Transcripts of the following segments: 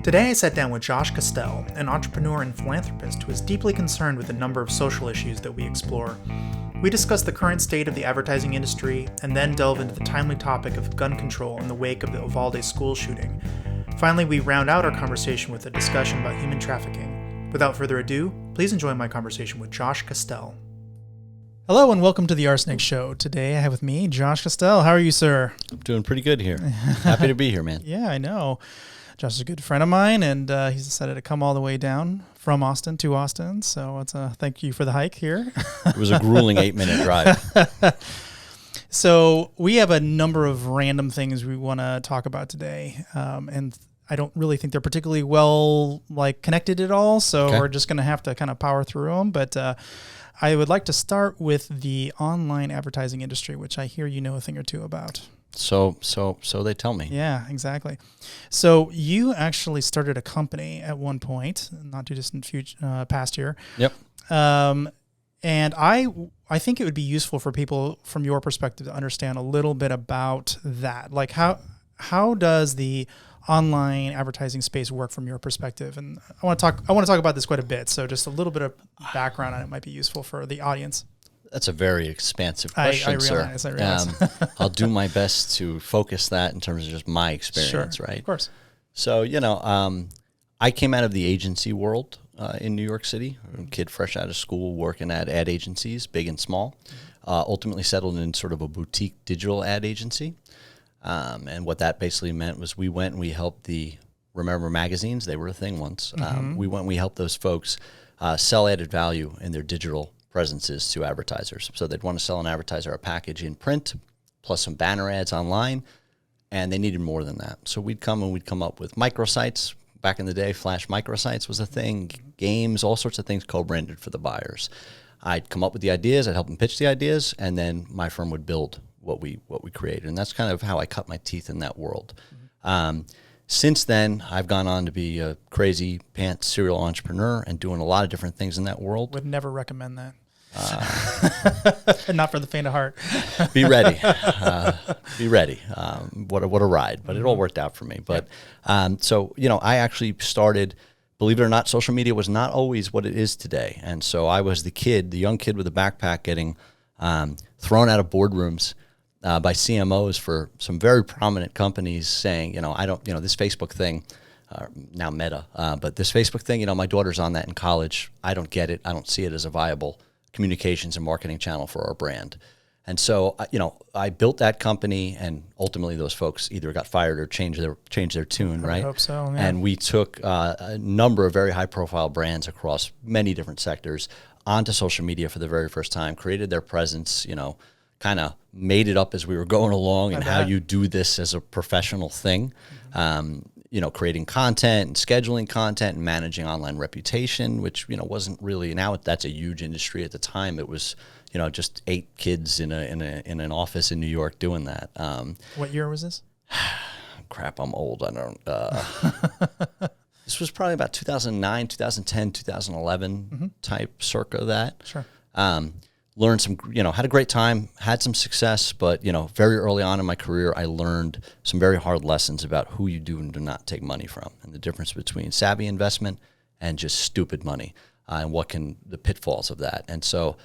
Today I sat down with Josh Castell, an entrepreneur and philanthropist who is deeply concerned with a number of social issues that we explore. We discuss the current state of the advertising industry and then delve into the timely topic of gun control in the wake of the Uvalde school shooting. Finally, we round out our conversation with a discussion about human trafficking. Without further ado, please enjoy my conversation with Josh Castell. Hello and welcome to the RSnake Show. Today I have with me Josh Castell. How are you, sir? I'm doing pretty good here. Happy to be here, man. Yeah, I know. Josh is a good friend of mine, and he's decided to come all the way down from Austin to Austin. So it's thank you for the hike here. It was a grueling 8-minute drive. So we have a number of random things we want to talk about today, and I don't really think they're particularly well connected at all. So We're just going to have to kind of power through them. But I would like to start with the online advertising industry, which I hear you know a thing or two about. So they tell me. Yeah, exactly. So you actually started a company at one point, not too distant past year. Yep. And I think it would be useful for people from your perspective to understand a little bit about that. Like how does the online advertising space work from your perspective? And I want to talk about this quite a bit. So just a little bit of background on it might be useful for the audience. That's a very expansive question, I realize. I'll do my best to focus that in terms of just my experience, sure, right? Of course. So, I came out of the agency world in New York City, a kid fresh out of school working at ad agencies, big and small, ultimately settled in sort of a boutique digital ad agency. And what that basically meant was we went and we helped remember magazines, they were a thing once. We went and we helped those folks sell added value in their digital presences to advertisers. So they'd want to sell an advertiser a package in print plus some banner ads online, and they needed more than that. So we'd come up with microsites. Back in the day, Flash microsites was a thing, games, all sorts of things co-branded for the buyers. I'd come up with the ideas, I'd help them pitch the ideas, and then my firm would build what we created. And that's kind of how I cut my teeth in that world. Since then, I've gone on to be a crazy pants serial entrepreneur and doing a lot of different things in that world. Would never recommend that. Not for the faint of heart. Be ready. Be ready. What a ride. But it all worked out for me. But I actually started, believe it or not, social media was not always what it is today. And so I was the young kid with a backpack getting thrown out of boardrooms by CMOs for some very prominent companies saying, this Facebook thing, now Meta, but this Facebook thing, my daughter's on that in college. I don't get it. I don't see it as a viable communications and marketing channel for our brand. And so, I built that company, and ultimately those folks either got fired or changed their tune, right? I hope so, yeah. And we took a number of very high-profile brands across many different sectors onto social media for the very first time, created their presence, kind of made it up as we were going along and how you do this as a professional thing. Creating content and scheduling content and managing online reputation, which, wasn't really, now that's a huge industry. At the time, it was, just 8 kids in an office in New York doing that. What year was this? Crap, I'm old. I don't, this was probably about 2009, 2010, 2011 type circa that. Sure. Learned some, had a great time, had some success, but, very early on in my career, I learned some very hard lessons about who you do and do not take money from, and the difference between savvy investment and just stupid money, and the pitfalls of that. And so,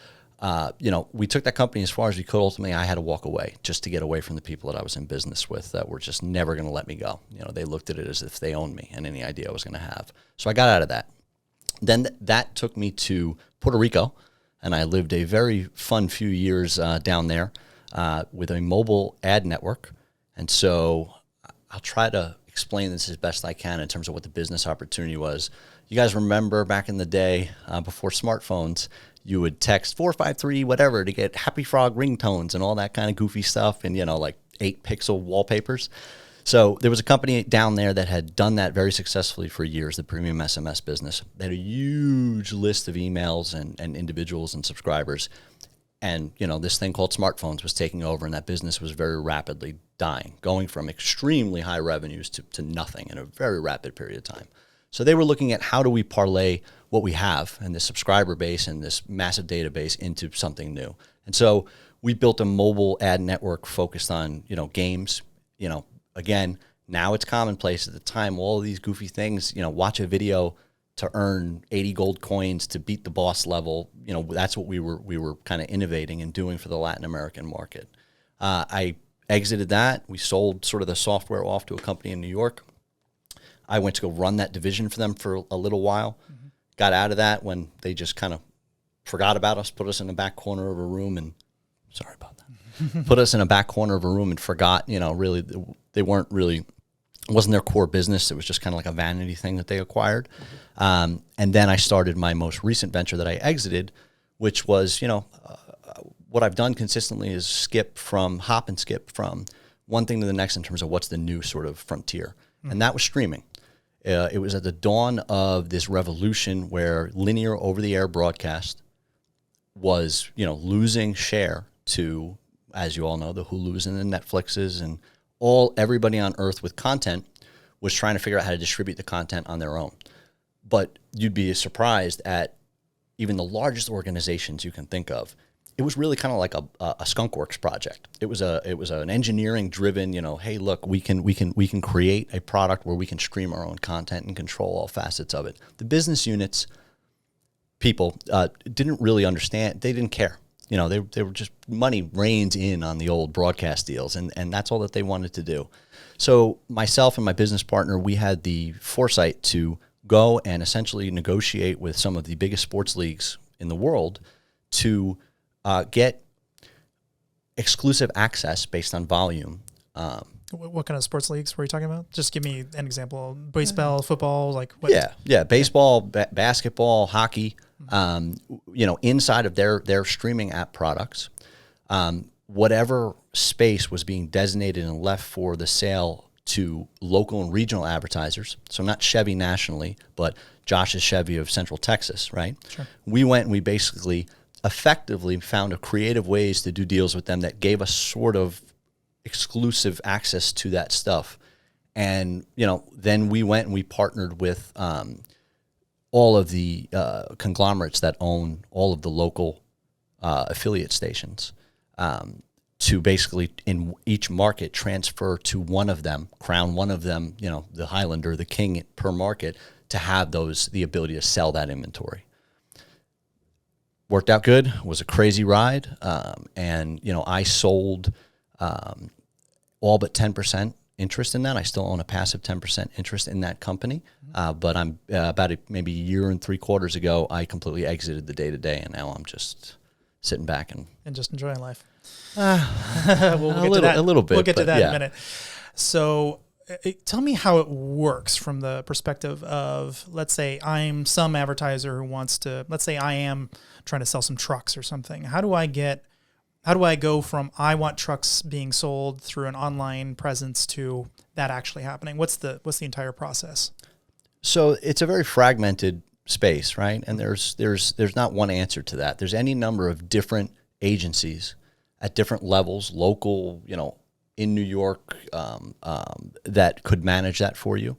we took that company as far as we could. Ultimately, I had to walk away just to get away from the people that I was in business with that were just never going to let me go. They looked at it as if they owned me and any idea I was going to have. So I got out of that. Then that took me to Puerto Rico. And I lived a very fun few years down there with a mobile ad network. And so I'll try to explain this as best I can in terms of what the business opportunity was. You guys remember back in the day before smartphones, you would text 453 whatever to get Happy Frog ringtones and all that kind of goofy stuff and, 8-pixel wallpapers. So there was a company down there that had done that very successfully for years, the premium SMS business. They had a huge list of emails and individuals and subscribers. And, this thing called smartphones was taking over, and that business was very rapidly dying, going from extremely high revenues to nothing in a very rapid period of time. So they were looking at how do we parlay what we have and this subscriber base and this massive database into something new. And so we built a mobile ad network focused on, games, again, Now it's commonplace. At the time, all of these goofy things, watch a video to earn 80 gold coins to beat the boss level. That's what we were kind of innovating and doing for the Latin American market. I exited that. We sold sort of the software off to a company in New York. I went to go run that division for them for a little while. Mm-hmm. Got out of that when they just kind of forgot about us, put us in the back corner of a room, and sorry about that. Put us in a back corner of a room and forgot, really, they weren't really, it wasn't their core business. It was just kind of like a vanity thing that they acquired. Mm-hmm. And then I started my most recent venture that I exited, which was, what I've done consistently is hop and skip from one thing to the next in terms of what's the new sort of frontier. Mm-hmm. And that was streaming. It was at the dawn of this revolution where linear over-the-air broadcast was, losing share to, as you all know, the Hulus and the Netflixes and everybody on earth with content was trying to figure out how to distribute the content on their own. But you'd be surprised at even the largest organizations you can think of. It was really kind of like a skunkworks project. It was an engineering driven, hey, look, we can create a product where we can stream our own content and control all facets of it. The business units people didn't really understand. They didn't care. They were just, money rained in on the old broadcast deals, and that's all that they wanted to do. So myself and my business partner, we had the foresight to go and essentially negotiate with some of the biggest sports leagues in the world to get exclusive access based on volume. What kind of sports leagues were you talking about? Just give me an example. Baseball, football, like what? Yeah. Baseball, basketball, hockey. Inside of their streaming app products, whatever space was being designated and left for the sale to local and regional advertisers. So not Chevy nationally, but Josh's Chevy of Central Texas, right? Sure. We went and we basically effectively found creative ways to do deals with them that gave us sort of exclusive access to that stuff. And, then we went and we partnered with all of the conglomerates that own all of the local affiliate stations to basically in each market transfer to one of them, crown one of them, the Highlander, the king per market, to have the ability to sell that inventory. Worked out good. It was a crazy ride. And I sold all but 10% interest in that. I still own a passive 10% interest in that company. But I'm about maybe a year and 3/4 ago, I completely exited the day-to-day, and now I'm just sitting back and just enjoying life. A little bit. We'll get to that in a minute. So tell me how it works from the perspective of, let's say I'm some advertiser who wants to, let's say I am trying to sell some trucks or something. How do I go from I want trucks being sold through an online presence to that actually happening? What's the entire process? So it's a very fragmented space, right? And there's not one answer to that. There's any number of different agencies at different levels, local, in New York, that could manage that for you.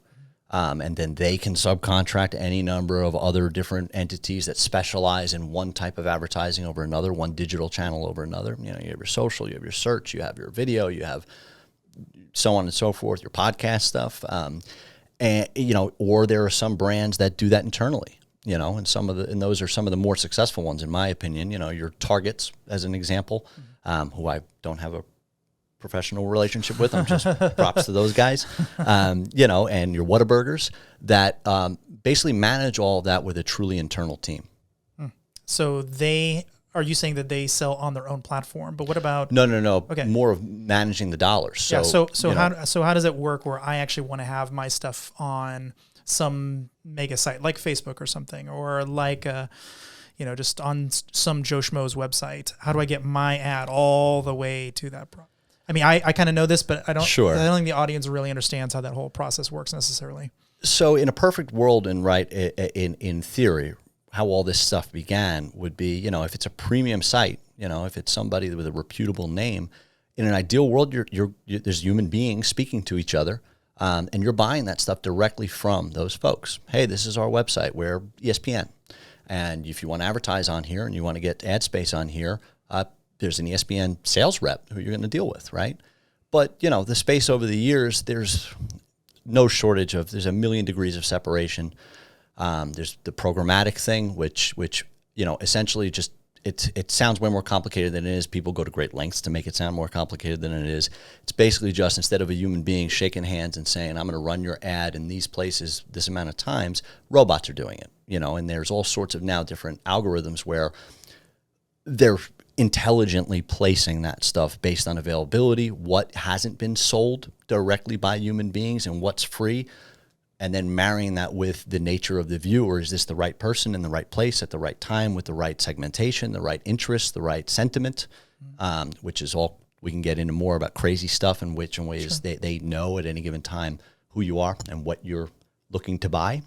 And then they can subcontract any number of other different entities that specialize in one type of advertising over another, one digital channel over another. You have your social, you have your search, you have your video, you have so on and so forth, your podcast stuff. And or there are some brands that do that internally, and those are some of the more successful ones, in my opinion. Your Targets, as an example, who I don't have a professional relationship with. I'm just props to those guys, and your Whataburgers that basically manage all of that with a truly internal team. So are you saying that they sell on their own platform? But what about no? Okay. More of managing the dollars. So how does it work where I actually want to have my stuff on some mega site like Facebook or something, or like just on some Joe Schmo's website? How do I get my ad all the way to that I mean, I kind of know this, but I don't think the audience really understands how that whole process works necessarily. So in a perfect world, and right, in theory, how all this stuff began would be, if it's a premium site, if it's somebody with a reputable name, in an ideal world, there's human beings speaking to each other, and you're buying that stuff directly from those folks. Hey, this is our website. We're ESPN. And if you want to advertise on here and you want to get ad space on here, there's an ESPN sales rep who you're going to deal with, right? But, the space over the years, there's no shortage of, there's a million degrees of separation. There's the programmatic thing, which essentially just, it sounds way more complicated than it is. People go to great lengths to make it sound more complicated than it is. It's basically just, instead of a human being shaking hands and saying, I'm going to run your ad in these places this amount of times, robots are doing it, and there's all sorts of now different algorithms where they're intelligently placing that stuff based on availability, what hasn't been sold directly by human beings and what's free, and then marrying that with the nature of the viewer. Is this the right person in the right place at the right time with the right segmentation, the right interest, the right sentiment, which is all we can get into more about crazy stuff and which in ways they know at any given time who you are and what you're looking to buy.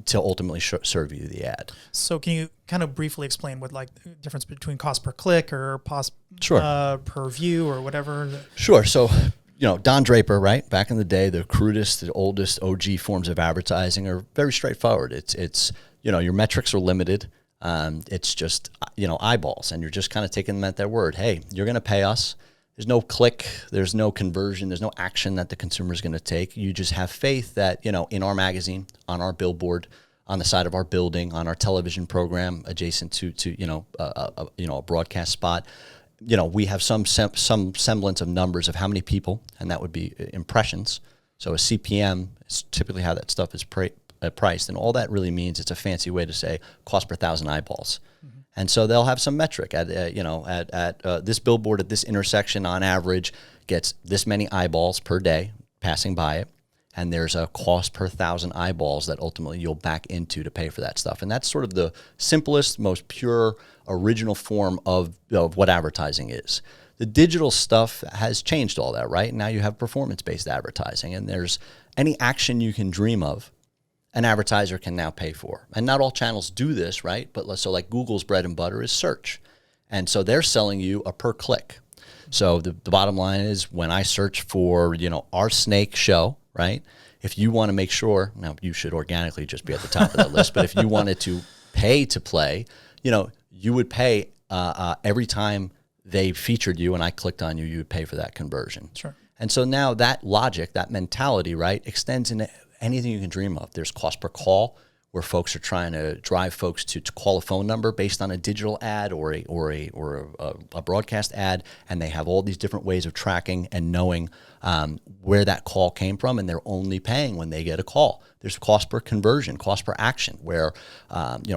To ultimately serve you the ad. So can you kind of briefly explain what the difference between cost per click or cost per view or whatever? Sure. So, Don Draper, right? Back in the day, the crudest, the oldest OG forms of advertising are very straightforward. It's your metrics are limited. It's just, eyeballs, and you're just kind of taking them at their word. Hey, you're going to pay us. There's no click, there's no conversion, there's no action that the consumer is going to take. You just have faith that, in our magazine, on our billboard, on the side of our building, on our television program adjacent to a broadcast spot, we have some semblance of numbers of how many people, and that would be impressions. So a CPM is typically how that stuff is priced, and all that really means, it's a fancy way to say cost per 1,000 eyeballs. Mm-hmm. And so they'll have some metric at this billboard at this intersection on average gets this many eyeballs per day passing by it. And there's a cost per 1,000 eyeballs that ultimately you'll back into to pay for that stuff. And that's sort of the simplest, most pure, original form of what advertising is. The digital stuff has changed all that, right? Now you have performance-based advertising, and there's any action you can dream of, an advertiser can now pay for. And not all channels do this, right? But so like Google's bread and butter is search. And so they're selling you a per click. So the bottom line is, when I search for, RSnake show, right? If you want to make sure, now you should organically just be at the top of the list, but if you wanted to pay to play, you would pay every time they featured you and I clicked on you, you would pay for that conversion. Sure. And so now that logic, that mentality, right, extends into anything you can dream of. There's cost per call, where folks are trying to drive folks to call a phone number based on a digital ad or a broadcast ad, and they have all these different ways of tracking and knowing where that call came from, and they're only paying when they get a call. There's cost per conversion, cost per action, where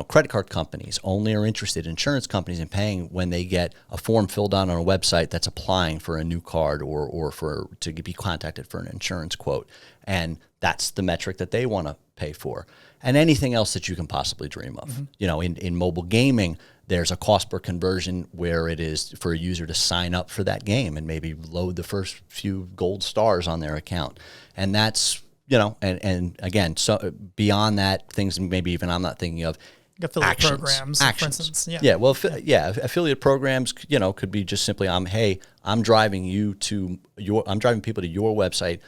credit card companies only are interested, insurance companies, in paying when they get a form filled out on a website that's applying for a new card or to be contacted for an insurance quote, and that's the metric that they want to pay for. And anything else that you can possibly dream of. Mm-hmm. In mobile gaming, there's a cost per conversion where it is for a user to sign up for that game and maybe load the first few gold stars on their account. And that's, and again, so beyond that, things maybe even I'm not thinking of. Affiliate programs, for instance. Yeah. Well, affiliate programs, could be just simply, I'm driving people to your website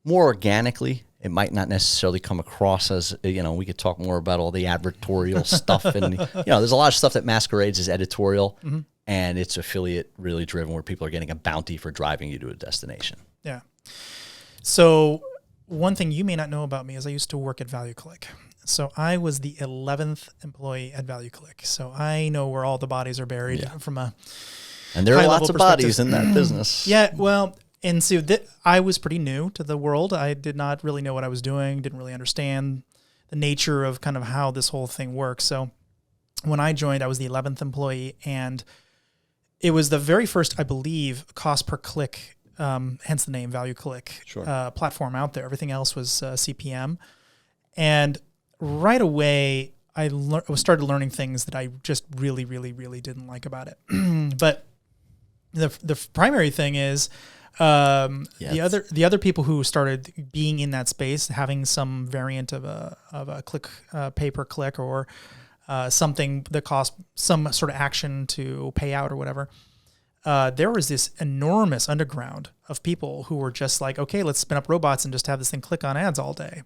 more organically. It might not necessarily come across as, we could talk more about all the advertorial stuff. And, there's a lot of stuff that masquerades as editorial, mm-hmm. and it's affiliate really driven, where people are getting a bounty for driving you to a destination. Yeah. So one thing you may not know about me is I used to work at ValueClick. So I was the 11th employee at ValueClick. So I know where all the bodies are buried from a And there are lots of bodies in that business. Yeah, well... And so I was pretty new to the world. I did not really know what I was doing, didn't really understand the nature of kind of how this whole thing works. So when I joined, I was the 11th employee, and it was the very first, I believe, cost per click, hence the name ValueClick, platform out there. Everything else was CPM. And right away, I started learning things that I just really, really, really didn't like about it. But the primary thing is... The other people who started being in that space, having some variant of a click, pay per click, or something that cost some sort of action to pay out or whatever. There was this enormous underground of people who were just like, okay, let's spin up robots and just have this thing click on ads all day.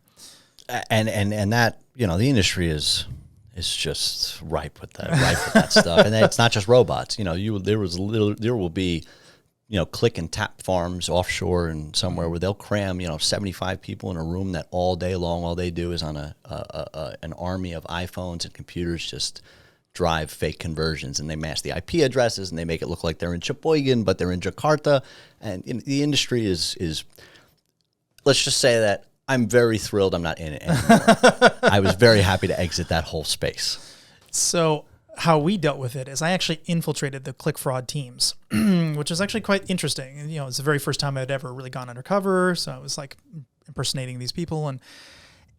And that, the industry is is just ripe with that stuff. And it's not just robots. You know, there will be, you know, click and tap farms offshore and somewhere where they'll cram, you know, 75 people in a room that all day long, all they do is on an army of iPhones and computers just drive fake conversions, and they mask the IP addresses and they make it look like they're in Sheboygan, but they're in Jakarta. And the industry is, let's just say that I'm very thrilled I'm not in it anymore. I was very happy to exit that whole space. So how we dealt with it is I actually infiltrated the click fraud teams, which is actually quite interesting. And, you know, it's the very first time I'd ever really gone undercover. So I was like impersonating these people.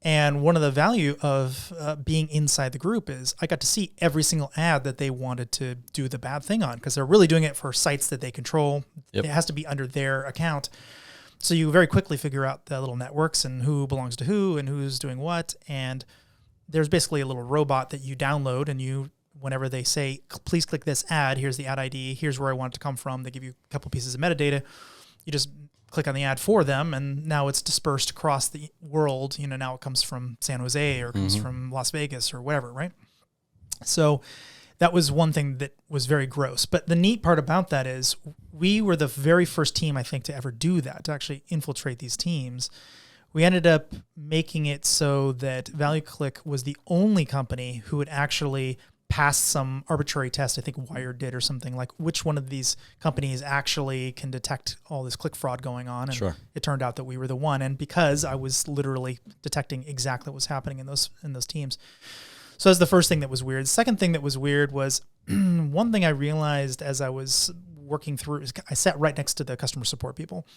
And one of the value of being inside the group is I got to see every single ad that they wanted to do the bad thing on, because they're really doing it for sites that they control. Yep. It has to be under their account. So you very quickly figure out the little networks and who belongs to who and who's doing what. And there's basically a little robot that you download, and whenever they say, please click this ad, here's the ad ID, here's where I want it to come from. They give you a couple pieces of metadata. You just click on the ad for them, and now it's dispersed across the world. You know, now it comes from San Jose or comes from Las Vegas or whatever, right? So that was one thing that was very gross. But the neat part about that is we were the very first team, I think, to ever do that, to actually infiltrate these teams. We ended up making it so that ValueClick was the only company who would actually pass some arbitrary test. I think Wired did or something, like which one of these companies actually can detect all this click fraud going on. And sure. It turned out that we were the one. And because I was literally detecting exactly what was happening in those teams. So that's the first thing that was weird. The second thing that was weird was one thing I realized as I was working through is I sat right next to the customer support people.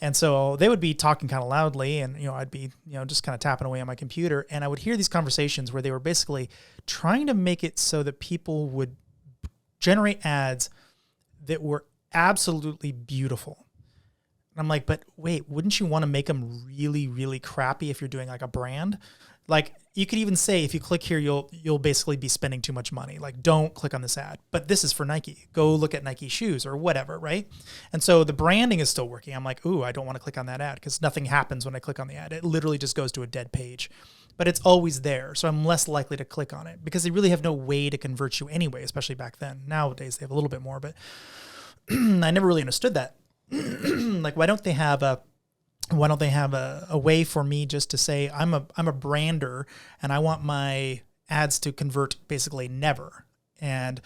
And so they would be talking kind of loudly, and, you know, I'd be, you know, just kind of tapping away on my computer, and I would hear these conversations where they were basically trying to make it so that people would generate ads that were absolutely beautiful. And I'm like, but wait, wouldn't you want to make them really, really crappy if you're doing like a brand? Like, you could even say, if you click here, you'll basically be spending too much money. Like, don't click on this ad. But this is for Nike. Go look at Nike shoes or whatever, right? And so the branding is still working. I'm like, ooh, I don't want to click on that ad because nothing happens when I click on the ad. It literally just goes to a dead page. But it's always there, so I'm less likely to click on it because they really have no way to convert you anyway, especially back then. Nowadays, they have a little bit more, but I never really understood that. Like, why don't they have a way for me just to say I'm a brander and I want my ads to convert basically never. And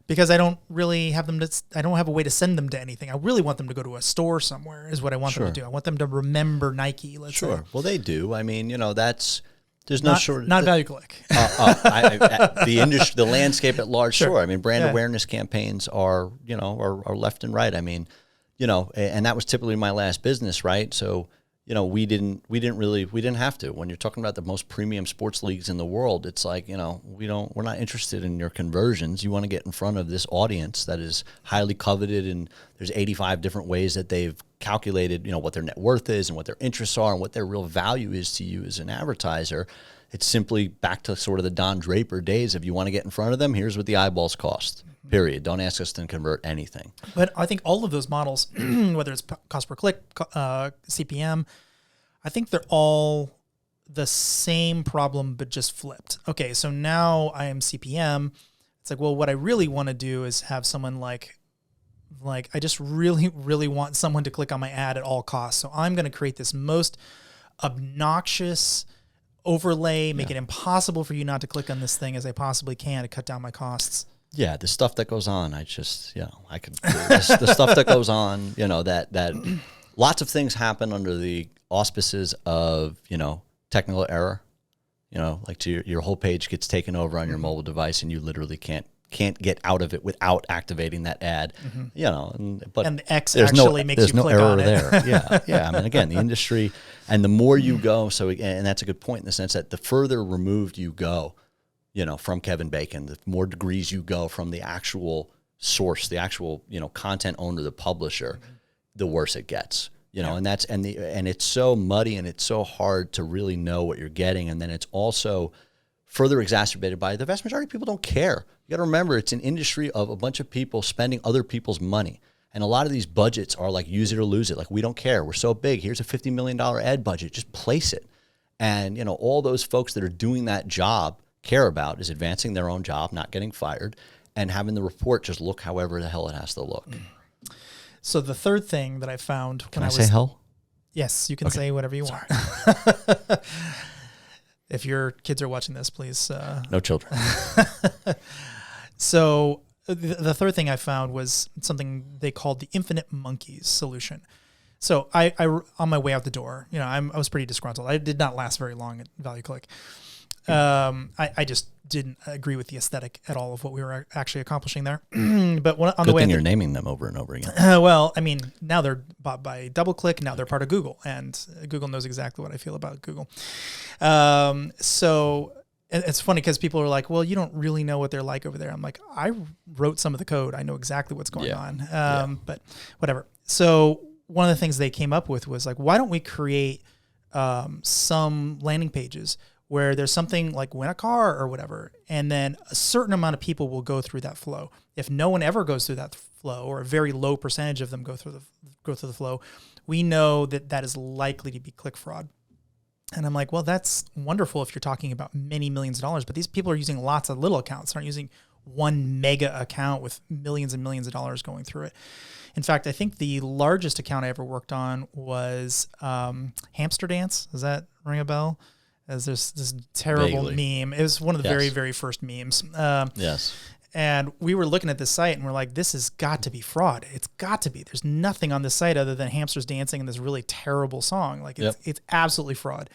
because I don't really have I don't have a way to send them to anything. I really want them to go to a store somewhere is what I want them to do. I want them to remember Nike, let's say. Well, they do. I mean, you know, there's not ValueClick. The industry, the landscape at large. Sure. I mean, brand awareness campaigns are left and right. I mean, you know, and that was typically my last business, right? So, you know, we didn't have to. When you're talking about the most premium sports leagues in the world, it's like, you know, we're not interested in your conversions. You want to get in front of this audience that is highly coveted, and there's 85 different ways that they've calculated, you know, what their net worth is and what their interests are and what their real value is to you as an advertiser. It's simply back to sort of the Don Draper days. If you want to get in front of them, here's what the eyeballs cost. Period. Don't ask us to convert anything. But I think all of those models, whether it's cost per click, CPM, I think they're all the same problem, but just flipped. Okay, so now I am CPM. It's like, well, what I really want to do is have someone like I just really, really want someone to click on my ad at all costs. So I'm going to create this most obnoxious overlay, make it impossible for you not to click on this thing as I possibly can to cut down my costs. Yeah, the stuff that goes on, the stuff that goes on, you know, that lots of things happen under the auspices of, you know, technical error, you know, like your whole page gets taken over on your mobile device and you literally can't get out of it without activating that ad, you know, but and the X actually makes you click on it. There's no error there. Yeah. I mean, again, the industry, and the more you go, and that's a good point in the sense that the further removed you go, you know, from Kevin Bacon, the more degrees you go from the actual source, the actual, you know, content owner, the publisher, the worse it gets, you know, and it's so muddy and it's so hard to really know what you're getting. And then it's also further exacerbated by the vast majority of people don't care. You got to remember, it's an industry of a bunch of people spending other people's money. And a lot of these budgets are like, use it or lose it. Like, we don't care. We're so big. Here's a $50 million ad budget. Just place it. And, you know, all those folks that are doing that job care about is advancing their own job, not getting fired, and having the report just look however the hell it has to look. So the third thing that I found Can I say hell? Yes, you can say whatever you want. If your kids are watching this, please. No children. So the third thing I found was something they called the infinite monkeys solution. So I on my way out the door, I was pretty disgruntled. I did not last very long at Value Click. I just didn't agree with the aesthetic at all of what we were actually accomplishing there. But on the way, you're naming them over and over again. Well, I mean, now they're bought by Doublecheck. Now they're part of Google, and Google knows exactly what I feel about Google. So it's funny because people are like, "Well, you don't really know what they're like over there." I'm like, I wrote some of the code. I know exactly what's going on. But whatever. So one of the things they came up with was like, why don't we create some landing pages where there's something like win a car or whatever, and then a certain amount of people will go through that flow. If no one ever goes through that flow, or a very low percentage of them go through the flow, we know that is likely to be click fraud. And I'm like, well, that's wonderful if you're talking about many millions of dollars, but these people are using lots of little accounts, aren't using one mega account with millions and millions of dollars going through it. In fact, I think the largest account I ever worked on was Hamster Dance. Does that ring a bell? As there's this terrible meme. It was one of the very, very first memes. Yes. And we were looking at this site and we're like, this has got to be fraud. It's got to be. There's nothing on this site other than hamsters dancing and this really terrible song. Like it's absolutely fraud.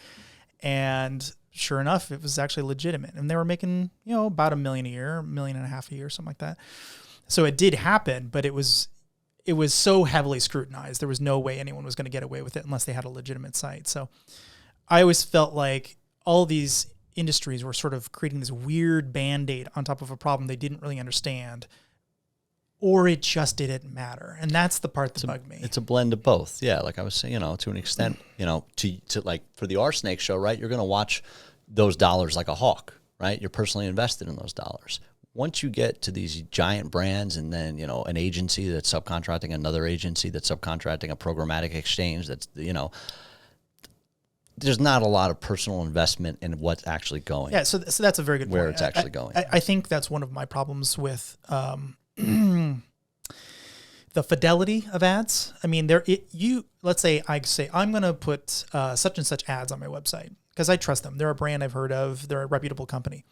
And sure enough, it was actually legitimate. And they were making, about $1 million a year, $1.5 million a year, something like that. So it did happen, but it was so heavily scrutinized. There was no way anyone was going to get away with it unless they had a legitimate site. So I always felt like all these industries were sort of creating this weird Band-Aid on top of a problem they didn't really understand, or it just didn't matter. And that's the part that bugged me. It's a blend of both. Yeah, like I was saying, to an extent, to like for the RSnake show, right? You're going to watch those dollars like a hawk, right? You're personally invested in those dollars. Once you get to these giant brands and then, an agency that's subcontracting another agency that's subcontracting a programmatic exchange that's, there's not a lot of personal investment in what's actually going. Yeah, so that's a very good point. Where it's actually going. I think that's one of my problems with the fidelity of ads. I mean, let's say I say I'm going to put such and such ads on my website because I trust them. They're a brand I've heard of. They're a reputable company.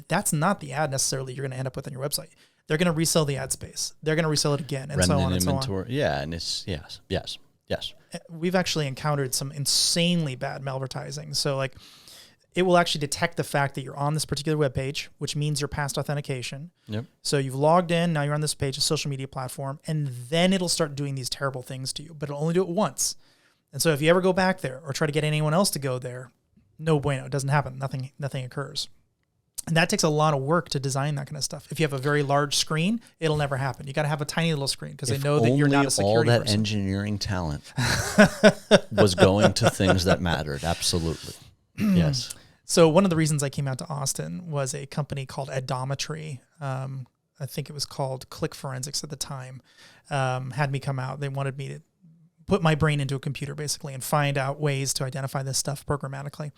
That's not the ad necessarily you're going to end up with on your website. They're going to resell the ad space. They're going to resell it again, and so on and so on. Yeah, and it's yes. We've actually encountered some insanely bad malvertising. So like it will actually detect the fact that you're on this particular web page, which means you're past authentication. Yep. So you've logged in, now you're on this page, a social media platform, and then it'll start doing these terrible things to you, but it'll only do it once. And so if you ever go back there or try to get anyone else to go there, no bueno, it doesn't happen. Nothing occurs. And that takes a lot of work to design that kind of stuff. If you have a very large screen, it'll never happen. You got to have a tiny little screen because they know that you're not a security person. All that person. Engineering talent was going to things that mattered. Absolutely. Yes. So one of the reasons I came out to Austin was a company called Odometry. I think it was called Click Forensics at the time. Had me come out. They wanted me to put my brain into a computer basically and find out ways to identify this stuff programmatically.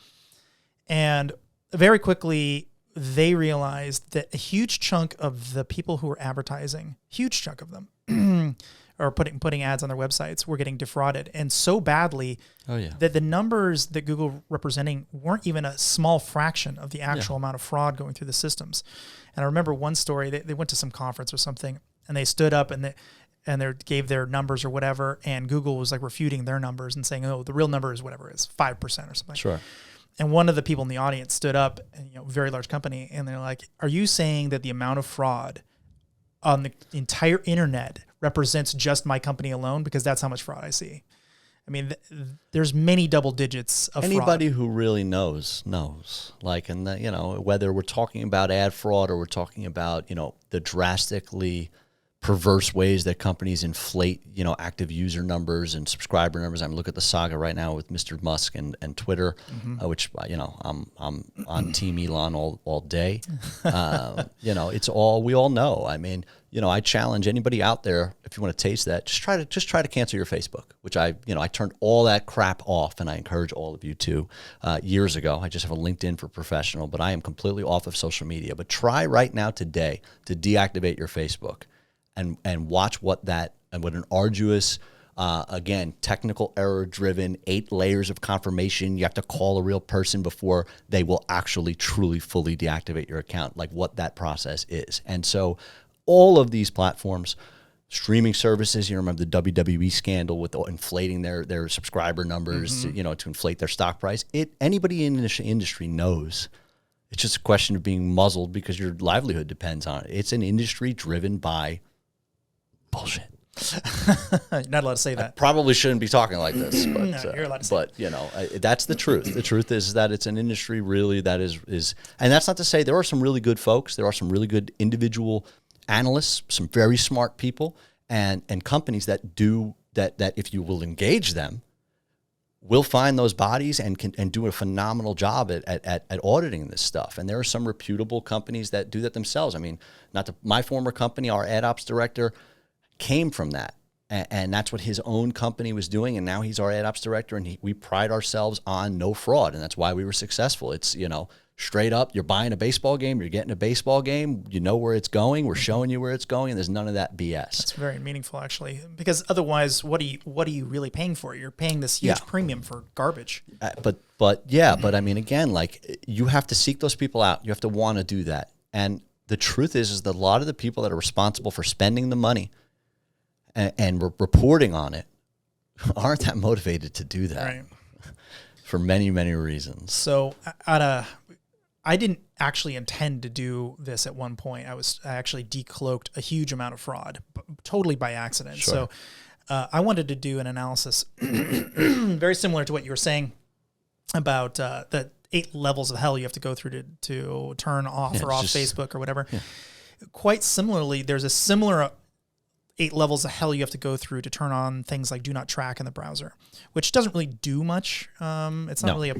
And very quickly, they realized that a huge chunk of the people who were advertising, huge chunk of them, or putting ads on their websites were getting defrauded, and so badly that the numbers that Google representing weren't even a small fraction of the actual amount of fraud going through the systems. And I remember one story, they went to some conference or something, and they stood up and they gave their numbers or whatever, and Google was like refuting their numbers and saying, oh, the real number is whatever it is, 5% or something. Sure. And one of the people in the audience stood up, and very large company, and they're like, are you saying that the amount of fraud on the entire internet represents just my company alone? Because that's how much fraud I see. I mean, there's many double digits of Anybody fraud. Who really knows. Like, and whether we're talking about ad fraud or we're talking about, the drastically perverse ways that companies inflate, active user numbers and subscriber numbers. I mean, look at the saga right now with Mr. Musk and Twitter, which, I'm on Team Elon all day. It's all, we all know. I mean, I challenge anybody out there, if you want to taste that, just try to cancel your Facebook, which I turned all that crap off, and I encourage all of you to. Years ago, I just have a LinkedIn for Professional, but I am completely off of social media. But try right now today to deactivate your Facebook. And watch what an arduous, again, technical error driven, 8 layers of confirmation. You have to call a real person before they will actually truly fully deactivate your account, like what that process is. And so all of these platforms, streaming services, you remember the WWE scandal with inflating their subscriber numbers, to inflate their stock price. Anybody in this industry knows. It's just a question of being muzzled because your livelihood depends on it. It's an industry driven by bullshit. You're not allowed to say that. I probably shouldn't be talking like this, but, no, you're allowed to say that's the truth. The truth is that it's an industry really that is, and that's not to say there are some really good folks. There are some really good individual analysts, some very smart people, and companies that do that if you will engage them, will find those bodies and do a phenomenal job at auditing this stuff. And there are some reputable companies that do that themselves. I mean, my former company, our ad ops director came from that. And that's what his own company was doing. And now he's our ad ops director, and we pride ourselves on no fraud. And that's why we were successful. It's, straight up, you're buying a baseball game, you're getting a baseball game, you know where it's going, we're showing you where it's going, and there's none of that BS. That's very meaningful, actually, because otherwise, what are you really paying for? You're paying this huge premium for garbage. But I mean, again, like, you have to seek those people out. You have to want to do that. And the truth is that a lot of the people that are responsible for spending the money and reporting on it aren't that motivated to do that, right? For many, many reasons. So I didn't actually intend to do this at one point. I actually decloaked a huge amount of fraud, totally by accident. Sure. So I wanted to do an analysis very similar to what you were saying about the 8 levels of hell you have to go through to turn off or off Facebook or whatever. Yeah. Quite similarly, there's a similar 8 levels of hell you have to go through to turn on things like do not track in the browser, which doesn't really do much. It's not really a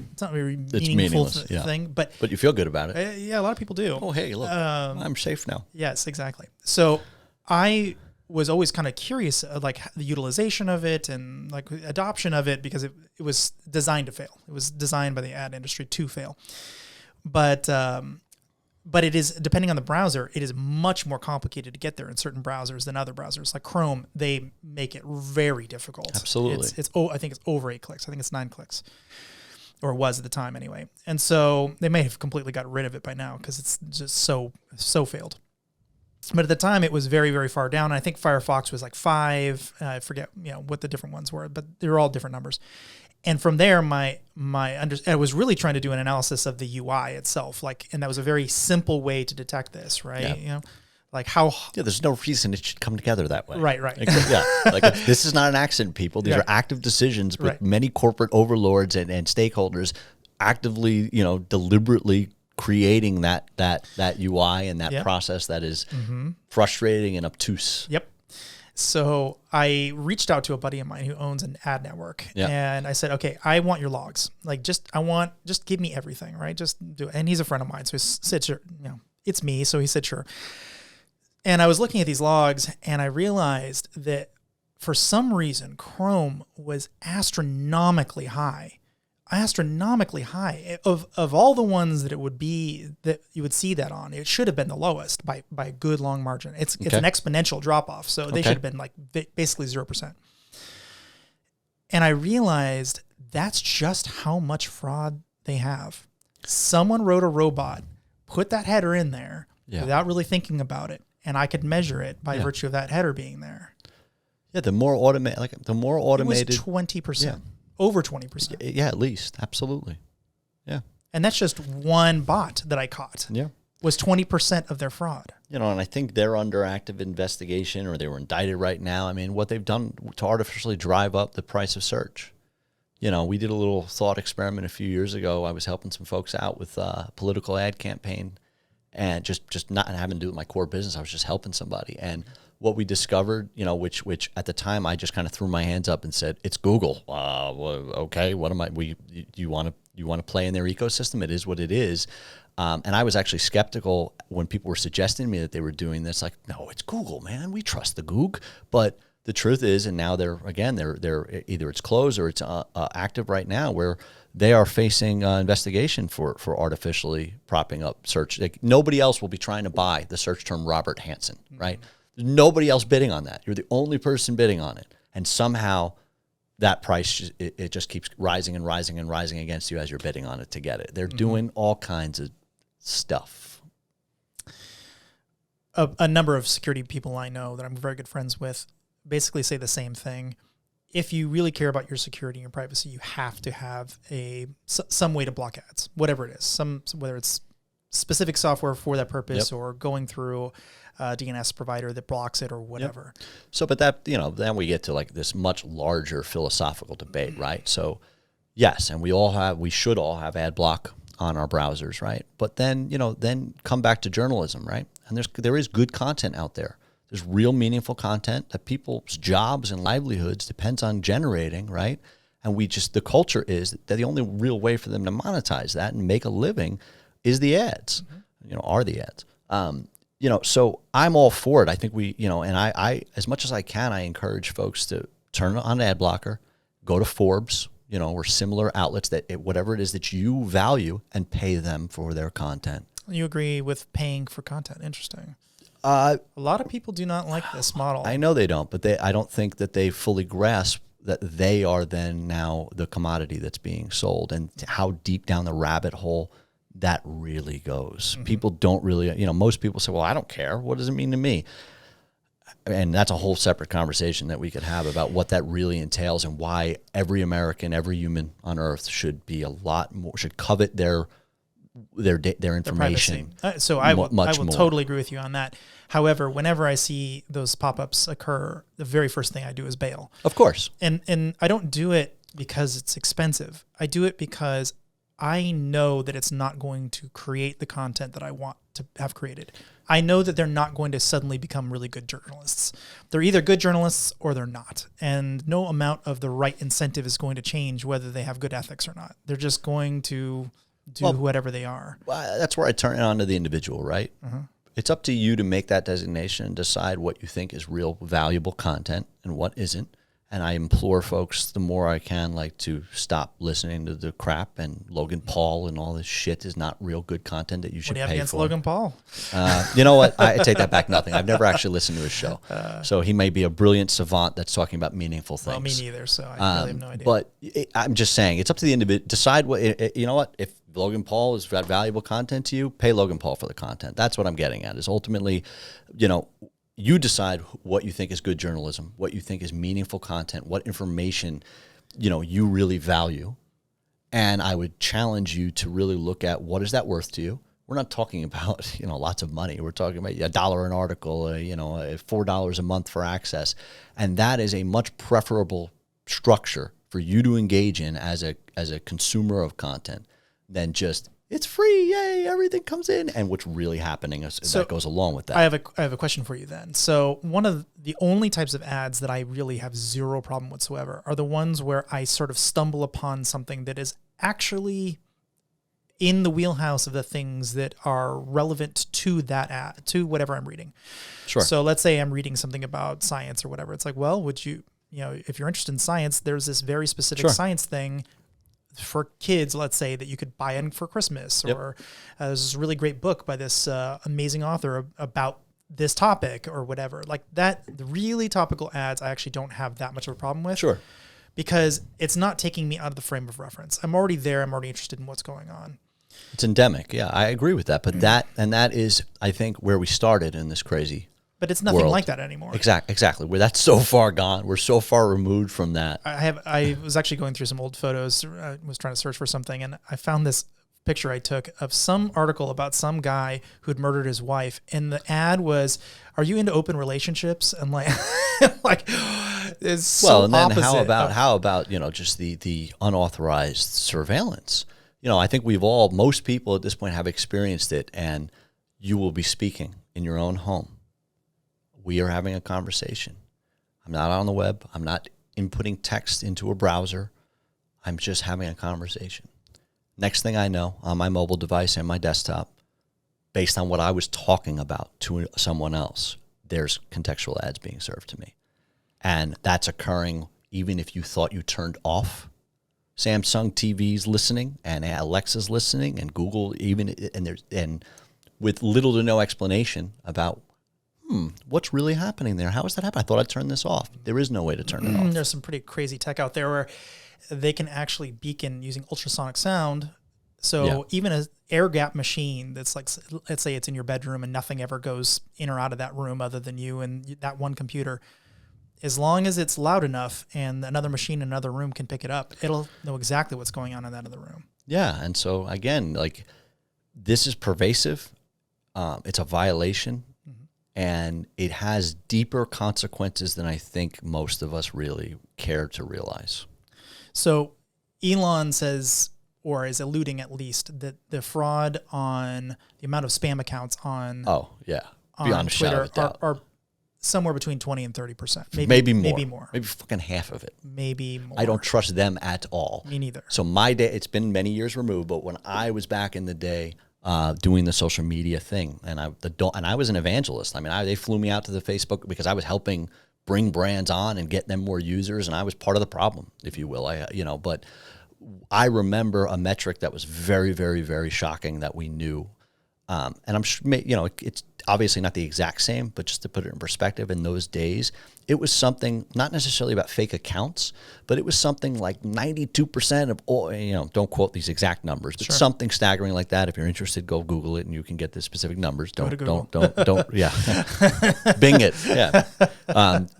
meaningful thing, but you feel good about it. Yeah, a lot of people do. Oh, hey, look, I'm safe now. Yes, exactly. So I was always kind of curious, like the utilization of it and like adoption of it, because it was designed to fail. It was designed by the ad industry to fail, but it is, depending on the browser, it is much more complicated to get there in certain browsers than other browsers. Like Chrome, they make it very difficult. Absolutely. I think it's over 8 clicks. I think it's 9 clicks, or was at the time anyway. And so they may have completely got rid of it by now because it's just so failed. But at the time, it was very, very far down. I think Firefox was like 5. I forget what the different ones were, but they were all different numbers. And from there, I was really trying to do an analysis of the UI itself, and that was a very simple way to detect this, right? Yeah. Like how. Yeah, there's no reason it should come together that way. Right. This is not an accident, people. These are active decisions, but many corporate overlords and stakeholders actively, deliberately creating that UI and that process that is frustrating and obtuse. Yep. So I reached out to a buddy of mine who owns an ad network, and I said, okay, I want your logs. Like, just give me everything, right? Just do it. And he's a friend of mine. So he said, sure, it's me. So he said, sure. And I was looking at these logs, and I realized that for some reason, Chrome was astronomically high. Of all the ones that it would be that you would see that on, it should have been the lowest by a good long margin. It's an exponential drop off, so they should have been like basically 0%. And I realized that's just how much fraud they have. Someone wrote a robot, put that header in there without really thinking about it, and I could measure it by virtue of that header being there. Yeah, the more automated. It was 20%. Yeah. Over 20%. Yeah, at least. Absolutely. Yeah. And that's just one bot that I caught. Yeah. Was 20% of their fraud. And I think they're under active investigation, or they were indicted right now. I mean, what they've done to artificially drive up the price of search. We did a little thought experiment a few years ago. I was helping some folks out with a political ad campaign, and just not having to do with my core business. I was just helping somebody. And what we discovered, which at the time I just kind of threw my hands up and said, it's Google. Well, okay, what am I? You want to play in their ecosystem? It is what it is. And I was actually skeptical when people were suggesting to me that they were doing this. Like, no, it's Google, man. We trust the Goog. But the truth is, and now they're either it's closed or it's active right now, where they are facing investigation for artificially propping up search. Like, nobody else will be trying to buy the search term Robert Hansen, right? There's nobody else bidding on that. You're the only person bidding on it, and somehow that price it just keeps rising and rising and rising against you as you're bidding on it to get it. They're doing all kinds of stuff. A number of security people I know that I'm very good friends with basically say the same thing. If you really care about your security and your privacy, you have to have some way to block ads, whatever it is. Whether it's specific software for that purpose, or going through a DNS provider that blocks it or whatever. Yep. So, but that, then we get to like this much larger philosophical debate, right? So yes, and we should all have ad block on our browsers, right? But then, then come back to journalism, right? And there is good content out there. There's real meaningful content that people's jobs and livelihoods depends on generating, right? And the culture is that the only real way for them to monetize that and make a living is the ads, are the ads. So I'm all for it. I think and I, as much as I can, I encourage folks to turn on ad blocker, go to Forbes, or similar outlets whatever it is that you value, and pay them for their content. You agree with paying for content? Interesting. A lot of people do not like this model. I know they don't, but I don't think that they fully grasp that they are then now the commodity that's being sold, and how deep down the rabbit hole that really goes. People don't really, most people say, well, I don't care. What does it mean to me? And that's a whole separate conversation that we could have about what that really entails, and why every American, every human on earth should be should covet their information. So I will totally agree with you on that. However, whenever I see those pop-ups occur, the very first thing I do is bail. Of course. And I don't do it because it's expensive. I do it because I know that it's not going to create the content that I want to have created. I know that they're not going to suddenly become really good journalists. They're either good journalists or they're not. And no amount of the right incentive is going to change whether they have good ethics or not. They're just going to do whatever they are. Well, that's where I turn it on to the individual, right? It's up to you to make that designation and decide what you think is real valuable content and what isn't. And I implore folks, the more I can, to stop listening to the crap, and Logan Paul and all this shit is not real good content that you should pay for. What do you have against Logan Paul? You know what? I take that back. Nothing. I've never actually listened to his show. So he may be a brilliant savant that's talking about meaningful things. Well, me neither, so I really have no idea. But I'm just saying, it's up to the individual. Decide what, you know what? If Logan Paul has got valuable content to you, pay Logan Paul for the content. That's what I'm getting at, is ultimately, you decide what you think is good journalism, what you think is meaningful content, what information, you really value. And I would challenge you to really look at, what is that worth to you? We're not talking about, lots of money. We're talking about $1 an article, $4 a month for access. And that is a much preferable structure for you to engage in as a consumer of content than just, it's free, yay, everything comes in, and what's really happening that goes along with that. I have a question for you then. So one of the only types of ads that I really have zero problem whatsoever are the ones where I sort of stumble upon something that is actually in the wheelhouse of the things that are relevant to that ad, to whatever I'm reading. Sure. So let's say I'm reading something about science or whatever. It's like, well, would you, if you're interested in science, there's this very specific science thing for kids, let's say, that you could buy in for Christmas, or there's this really great book by this amazing author about this topic or whatever. Like that, the really topical ads, I actually don't have that much of a problem with. Sure. Because it's not taking me out of the frame of reference. I'm already there. I'm already interested in what's going on. It's endemic. Yeah, I agree with that. But that is, I think, where we started in this crazy But it's nothing world. like that anymore. Exactly. Where that's so far gone. We're so far removed from that. I was actually going through some old photos. I was trying to search for something, and I found this picture I took of some article about some guy who'd murdered his wife, and the ad was, "Are you into open relationships?" And like, it's so and then opposite. how about just the unauthorized surveillance? I think most people at this point have experienced it, and You will be speaking in your own home. We are having a conversation. I'm not on the web. I'm not inputting text into a browser. I'm just having a conversation. Next thing I know, on my mobile device and my desktop, based on what I was talking about to someone else, there's contextual ads being served to me. And that's occurring even if you thought you turned off Samsung TV's listening and Alexa's listening and Google even, and with little to no explanation about what's really happening there? How is that happening? I thought I turned this off. There is no way to turn it off. There's some pretty crazy tech out there where they can actually beacon using ultrasonic sound. So even an air gap machine that's like, let's say it's in your bedroom and nothing ever goes in or out of that room other than you and that one computer, as long as it's loud enough and another machine in another room can pick it up, it'll know exactly what's going on in that other room. Yeah. And so again, like, this is pervasive. It's a violation. And it has deeper consequences than I think most of us really care to realize. So Elon says, or is alluding at least, that the fraud on the amount of spam accounts on beyond a shadow of a doubt, are somewhere between 20 and 30%. Maybe more. Maybe fucking half of it. Maybe more. I don't trust them at all. Me neither. So my day, it's been many years removed, but when I was back in the day, doing the social media thing, and I was an evangelist. I mean, they flew me out to the Facebook because I was helping bring brands on and get them more users, and I was part of the problem, if you will. But I remember a metric that was very, very, very shocking that we knew, and I'm sure, it's obviously not the exact same, but just to put it in perspective, in those days, it was something not necessarily about fake accounts, but it was something like 92% of all, don't quote these exact numbers, but something staggering like that. If you're interested, go Google it and you can get the specific numbers. Don't, yeah. Bing it. Yeah.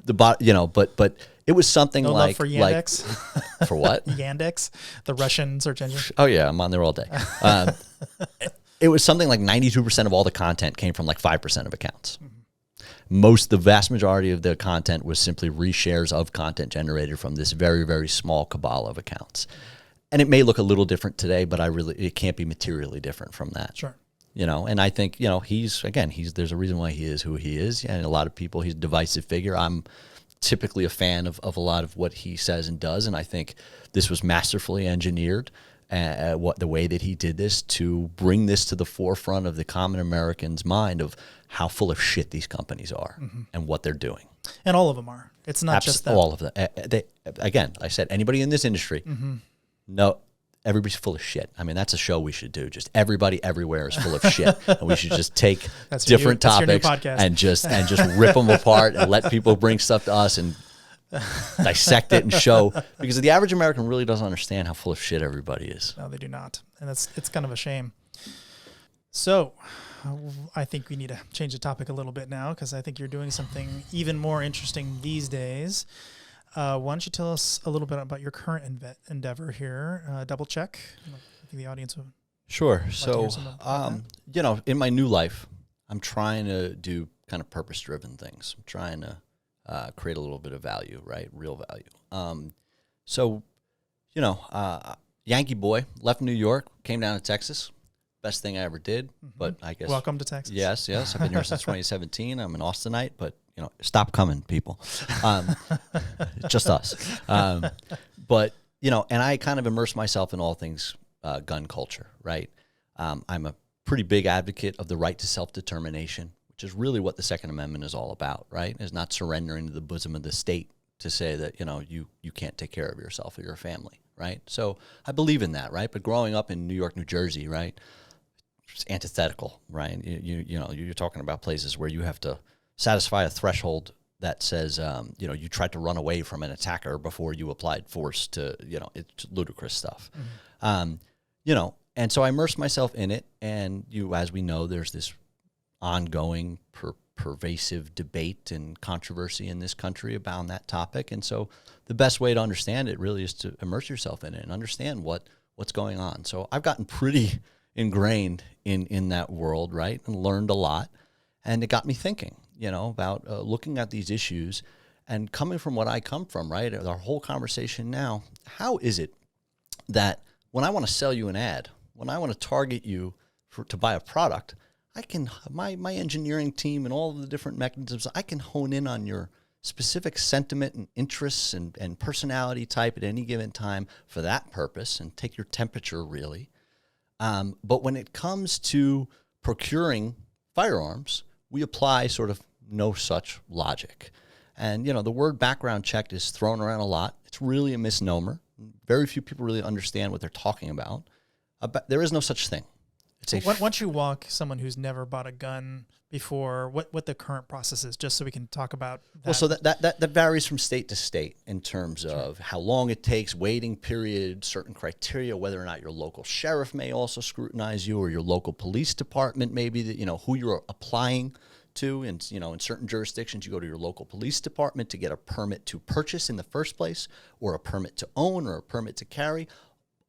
But it was something no like, love for Yandex. For what? Yandex, the Russian search engine. Oh yeah. I'm on there all day. It was something like 92% of all the content came from like 5% of accounts. The vast majority of the content was simply reshares of content generated from this very, very small cabal of accounts. And it may look a little different today, but it can't be materially different from that. Sure. And I think, there's a reason why he is who he is. And a lot of people, he's a divisive figure. I'm typically a fan of a lot of what he says and does. And I think this was masterfully engineered. The way that he did this to bring this to the forefront of the common American's mind of how full of shit these companies are and what they're doing. And all of them are. It's not just that. All of them. Again, I said anybody in this industry, no, everybody's full of shit. I mean, that's a show we should do. Just everybody everywhere is full of shit. And we should just take different topics and just rip them apart and let people bring stuff to us and dissect it and show, because the average American really doesn't understand how full of shit everybody is. No, they do not. And it's kind of a shame. So I think we need to change the topic a little bit now, because I think you're doing something even more interesting these days. Why don't you tell us a little bit about your current endeavor here, Doublecheck? I think the audience will. Sure. So, in my new life, I'm trying to do kind of purpose-driven things. I'm trying to create a little bit of value, right? Real value. Yankee boy, left New York, came down to Texas. Best thing I ever did, but I guess. Welcome to Texas. Yes. I've been here since 2017. I'm an Austinite, but stop coming, people. Just us. And I kind of immerse myself in all things gun culture, right? I'm a pretty big advocate of the right to self-determination, which is really what the Second Amendment is all about, right? Is not surrendering to the bosom of the state to say that, you can't take care of yourself or your family, right? So I believe in that, right? But growing up in New York, New Jersey, right, it's antithetical, right? You're talking about places where you have to satisfy a threshold that says, you tried to run away from an attacker before you applied force to, it's ludicrous stuff. And so I immersed myself in it, and as we know, there's this ongoing pervasive debate and controversy in this country about that topic. And so the best way to understand it really is to immerse yourself in it and understand what's going on. So I've gotten pretty ingrained in that world, right, and learned a lot. And it got me thinking, about looking at these issues and coming from what I come from, right, our whole conversation now, how is it that when I want to sell you an ad, when I want to target you to buy a product, my engineering team and all of the different mechanisms, I can hone in on your specific sentiment and interests and personality type at any given time for that purpose and take your temperature really. But when it comes to procuring firearms, we apply sort of no such logic. And, the word background check is thrown around a lot. It's really a misnomer. Very few people really understand what they're talking about. There is no such thing. Once you walk someone who's never bought a gun before, what the current process is, just so we can talk about that. Well, so that varies from state to state in terms of how long it takes, waiting period, certain criteria, whether or not your local sheriff may also scrutinize you, or your local police department, maybe who you're applying to. And in certain jurisdictions, you go to your local police department to get a permit to purchase in the first place, or a permit to own, or a permit to carry.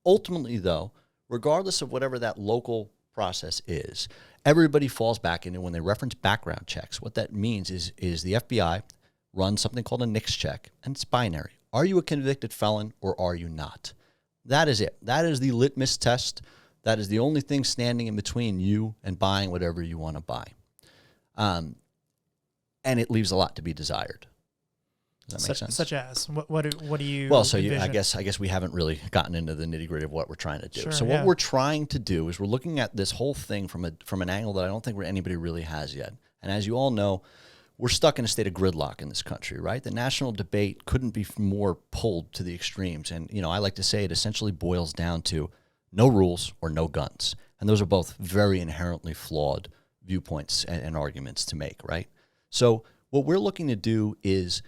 Ultimately, though, regardless of whatever that local process is, everybody falls back into, when they reference background checks, what that means is the FBI runs something called a NICS check, and it's binary. Are you a convicted felon or are you not? That is it. That is the litmus test. That is the only thing standing in between you and buying whatever you want to buy. And it leaves a lot to be desired. Does that make sense? Such as what do you? Well, so envision? I guess we haven't really gotten into the nitty gritty of what we're trying to do. Sure, so what we're trying to do is we're looking at this whole thing from an angle that I don't think anybody really has yet. And as you all know, we're stuck in a state of gridlock in this country, right? The national debate couldn't be more pulled to the extremes. And I like to say it essentially boils down to no rules or no guns. And those are both very inherently flawed viewpoints and arguments to make, right? So what we're looking to do is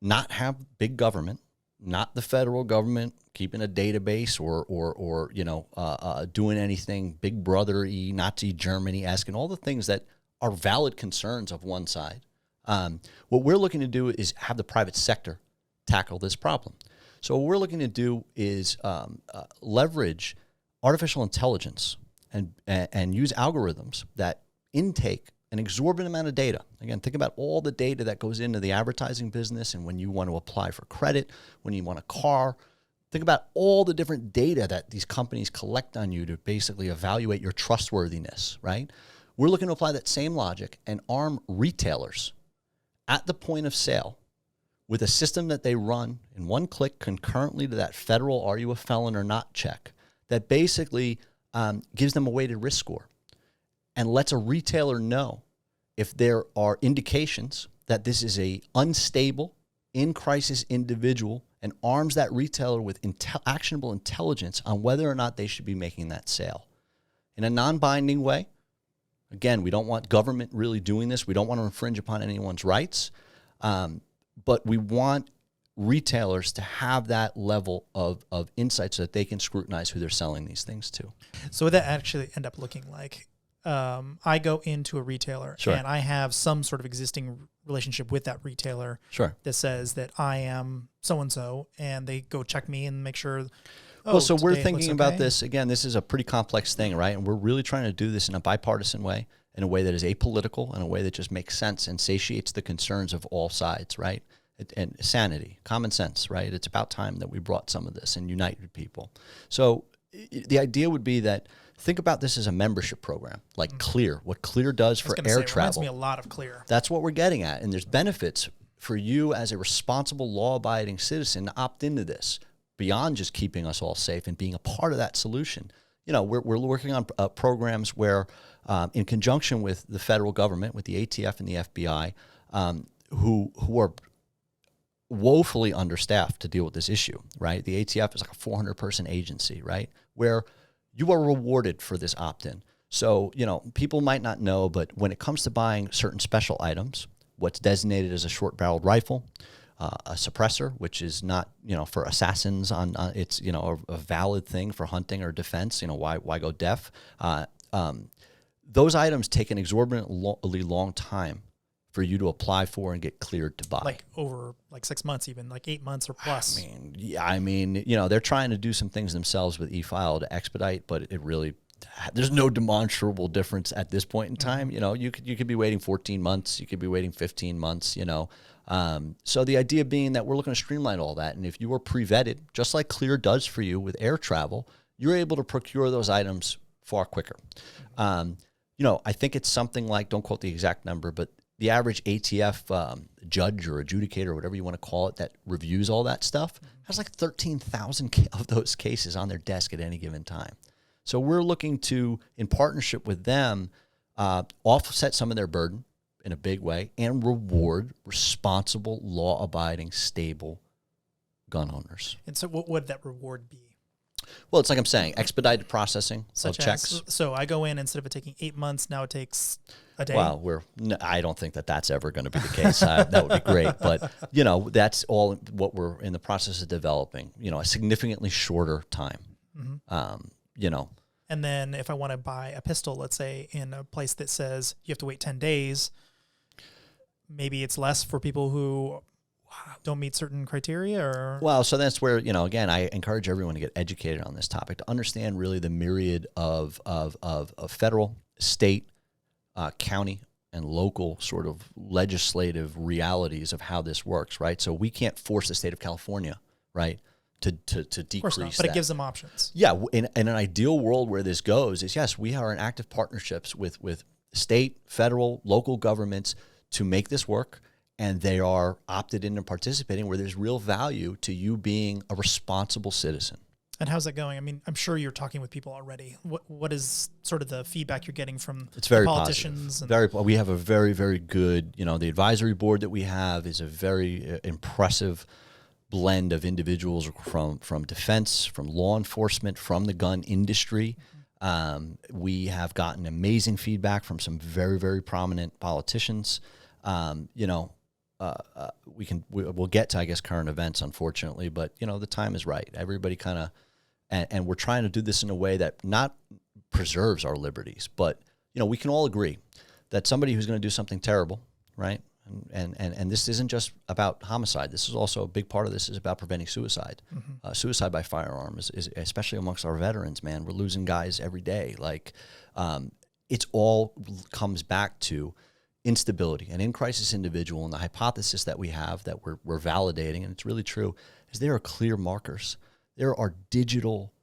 not have big government, not the federal government keeping a database or doing anything Big Brother-y, Nazi Germany, asking all the things that are valid concerns of one side. What we're looking to do is have the private sector tackle this problem. So what we're looking to do is leverage artificial intelligence and use algorithms that intake an exorbitant amount of data. Again, think about all the data that goes into the advertising business, and when you want to apply for credit, when you want a car, think about all the different data that these companies collect on you to basically evaluate your trustworthiness, right? We're looking to apply that same logic and arm retailers at the point of sale with a system that they run in one click concurrently to that federal "are you a felon or not" check that basically gives them a weighted risk score and lets a retailer know if there are indications that this is a unstable, in-crisis individual, and arms that retailer with actionable intelligence on whether or not they should be making that sale. In a non-binding way, again, we don't want government really doing this. We don't want to infringe upon anyone's rights, but we want retailers to have that level of insight so that they can scrutinize who they're selling these things to. So what that actually end up looking like? I go into a retailer and I have some sort of existing relationship with that retailer that says that I am so-and-so, and they go check me and make sure. Well, so we're thinking about this. Again, this is a pretty complex thing, right? And we're really trying to do this in a bipartisan way, in a way that is apolitical, in a way that just makes sense and satiates the concerns of all sides, right? And sanity, common sense, right? It's about time that we brought some of this and united people. So the idea would be that think about this as a membership program, like Clear. What Clear does for air travel. Reminds me a lot of Clear. That's what we're getting at. And there's benefits for you as a responsible, law-abiding citizen to opt into this beyond just keeping us all safe and being a part of that solution. We're working on programs where, in conjunction with the federal government, with the ATF and the FBI, who are woefully understaffed to deal with this issue, right? The ATF is like a 400-person agency, right? Where you are rewarded for this opt-in. So, people might not know, but when it comes to buying certain special items, what's designated as a short-barreled rifle, a suppressor, which is not, for assassins it's, a valid thing for hunting or defense, why go deaf? Those items take an exorbitantly long time for you to apply for and get cleared to buy. Like over 6 months, even like 8 months or plus. I mean, they're trying to do some things themselves with e-file to expedite, but it really, there's no demonstrable difference at this point in time. You could be waiting 14 months, you could be waiting 15 months, So the idea being that we're looking to streamline all that. And if you are pre-vetted, just like Clear does for you with air travel, you're able to procure those items far quicker. I think it's something like, don't quote the exact number, but the average ATF judge or adjudicator, or whatever you want to call it, that reviews all that stuff, has like 13,000 of those cases on their desk at any given time. So we're looking to, in partnership with them, offset some of their burden in a big way and reward responsible, law-abiding, stable gun owners. And so what would that reward be? Well, it's like I'm saying, expedited processing of checks. So I go in, instead of it taking 8 months, now it takes a day. Well, I don't think that's ever going to be the case. That would be great. But, that's all what we're in the process of developing, a significantly shorter time. And then if I want to buy a pistol, let's say, in a place that says you have to wait 10 days, maybe it's less for people who don't meet certain criteria, or? Well, so that's where, again, I encourage everyone to get educated on this topic, to understand really the myriad of federal, state, county, and local sort of legislative realities of how this works, right? So we can't force the state of California, right, to decrease of course not, but it gives them options. Yeah, in an ideal world where this goes is, yes, we are in active partnerships with state, federal, local governments to make this work. And they are opted in and participating where there's real value to you being a responsible citizen. And how's that going? I mean, I'm sure you're talking with people already. What is sort of the feedback you're getting from politicians? We have a very, very good, the advisory board that we have is a very impressive blend of individuals from defense, from law enforcement, from the gun industry. We have gotten amazing feedback from some very, very prominent politicians. We'll get to, I guess, current events, unfortunately, but the time is right. Everybody kind of, and we're trying to do this in a way that not preserves our liberties, but we can all agree that somebody who's going to do something terrible, right? And this isn't just about homicide. This is also a big part of this is about preventing suicide. Suicide by firearm is especially amongst our veterans, man. We're losing guys every day. It's all comes back to instability. An in-crisis individual, and the hypothesis that we have that we're validating, and it's really true, is there are clear markers. There are digital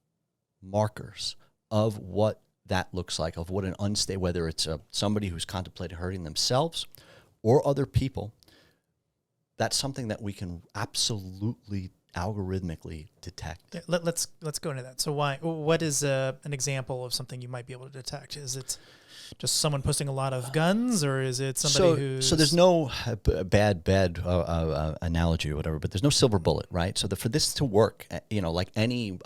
markers of what that looks like, of what an unstable, whether it's somebody who's contemplated hurting themselves or other people. That's something that we can absolutely algorithmically detect. Yeah, let's go into that. So what is an example of something you might be able to detect? Is it just someone posting a lot of guns, or is it somebody who's... So there's no bad analogy or whatever, but there's no silver bullet, right? So for this to work, like any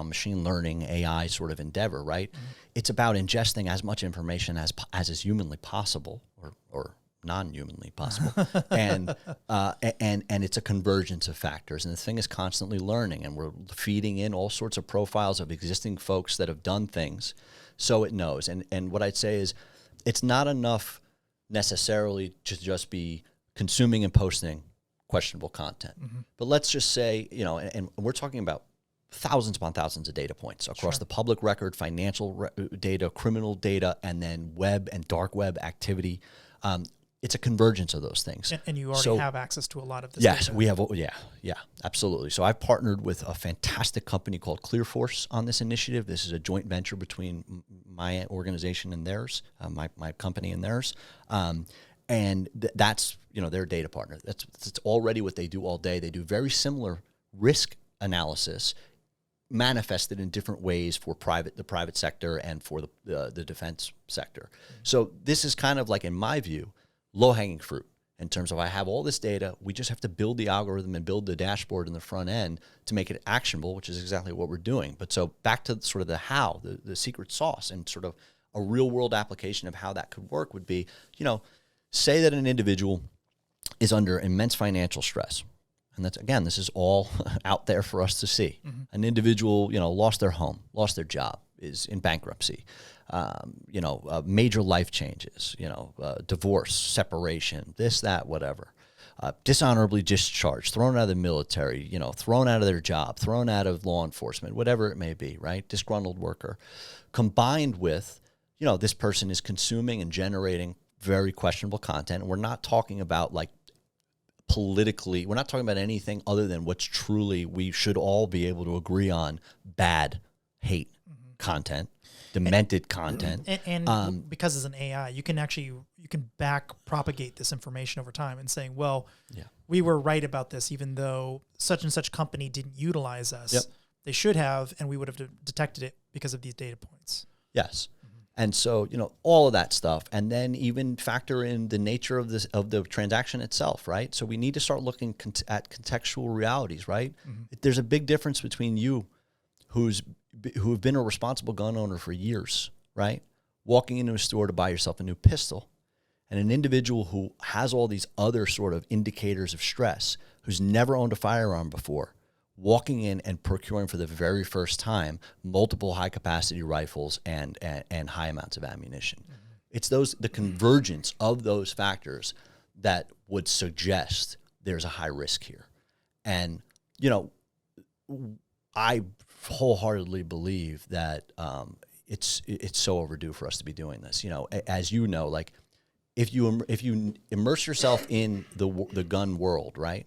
machine learning AI sort of endeavor, right? Mm-hmm. It's about ingesting as much information as is humanly possible, or non-humanly possible, and it's a convergence of factors, and the thing is constantly learning, and we're feeding in all sorts of profiles of existing folks that have done things, so it knows. And what I'd say is, it's not enough necessarily to just be consuming and posting questionable content, but let's just say, and we're talking about thousands upon thousands of data points across the public record, financial data, criminal data, and then web and dark web activity. It's a convergence of those things. And you already have access to a lot of this data. Yes, we have. Yeah, absolutely. So I've partnered with a fantastic company called ClearForce on this initiative. This is a joint venture between my organization and theirs, my company and theirs. And that's, their data partner. That's already what they do all day. They do very similar risk analysis manifested in different ways for the private sector and for the defense sector. So this is kind of like, in my view, low-hanging fruit in terms of, I have all this data. We just have to build the algorithm and build the dashboard in the front end to make it actionable, which is exactly what we're doing. But so back to sort of the how, the secret sauce, and sort of a real-world application of how that could work would be, say that an individual is under immense financial stress. And that's, again, this is all out there for us to see. An individual, lost their home, lost their job, is in bankruptcy, major life changes, divorce, separation, this, that, whatever, dishonorably discharged, thrown out of the military, thrown out of their job, thrown out of law enforcement, whatever it may be, right? Disgruntled worker, combined with, this person is consuming and generating very questionable content. And we're not talking about politically, we're not talking about anything other than what's truly, we should all be able to agree on, bad hate, content, demented content. And because it's an AI, you can back propagate this information over time and saying, well, we were right about this, even though such and such company didn't utilize us. Yep. They should have, and we would have detected it because of these data points. Yes. And so, all of that stuff, and then even factor in the nature of the transaction itself, right? So we need to start looking at contextual realities, right? There's a big difference between you, who have been a responsible gun owner for years, right? Walking into a store to buy yourself a new pistol, and an individual who has all these other sort of indicators of stress, who's never owned a firearm before, walking in and procuring for the very first time multiple high-capacity rifles and high amounts of ammunition. It's the convergence of those factors that would suggest there's a high risk here. And, I wholeheartedly believe that it's so overdue for us to be doing this. As you know, like if you immerse yourself in the gun world, right?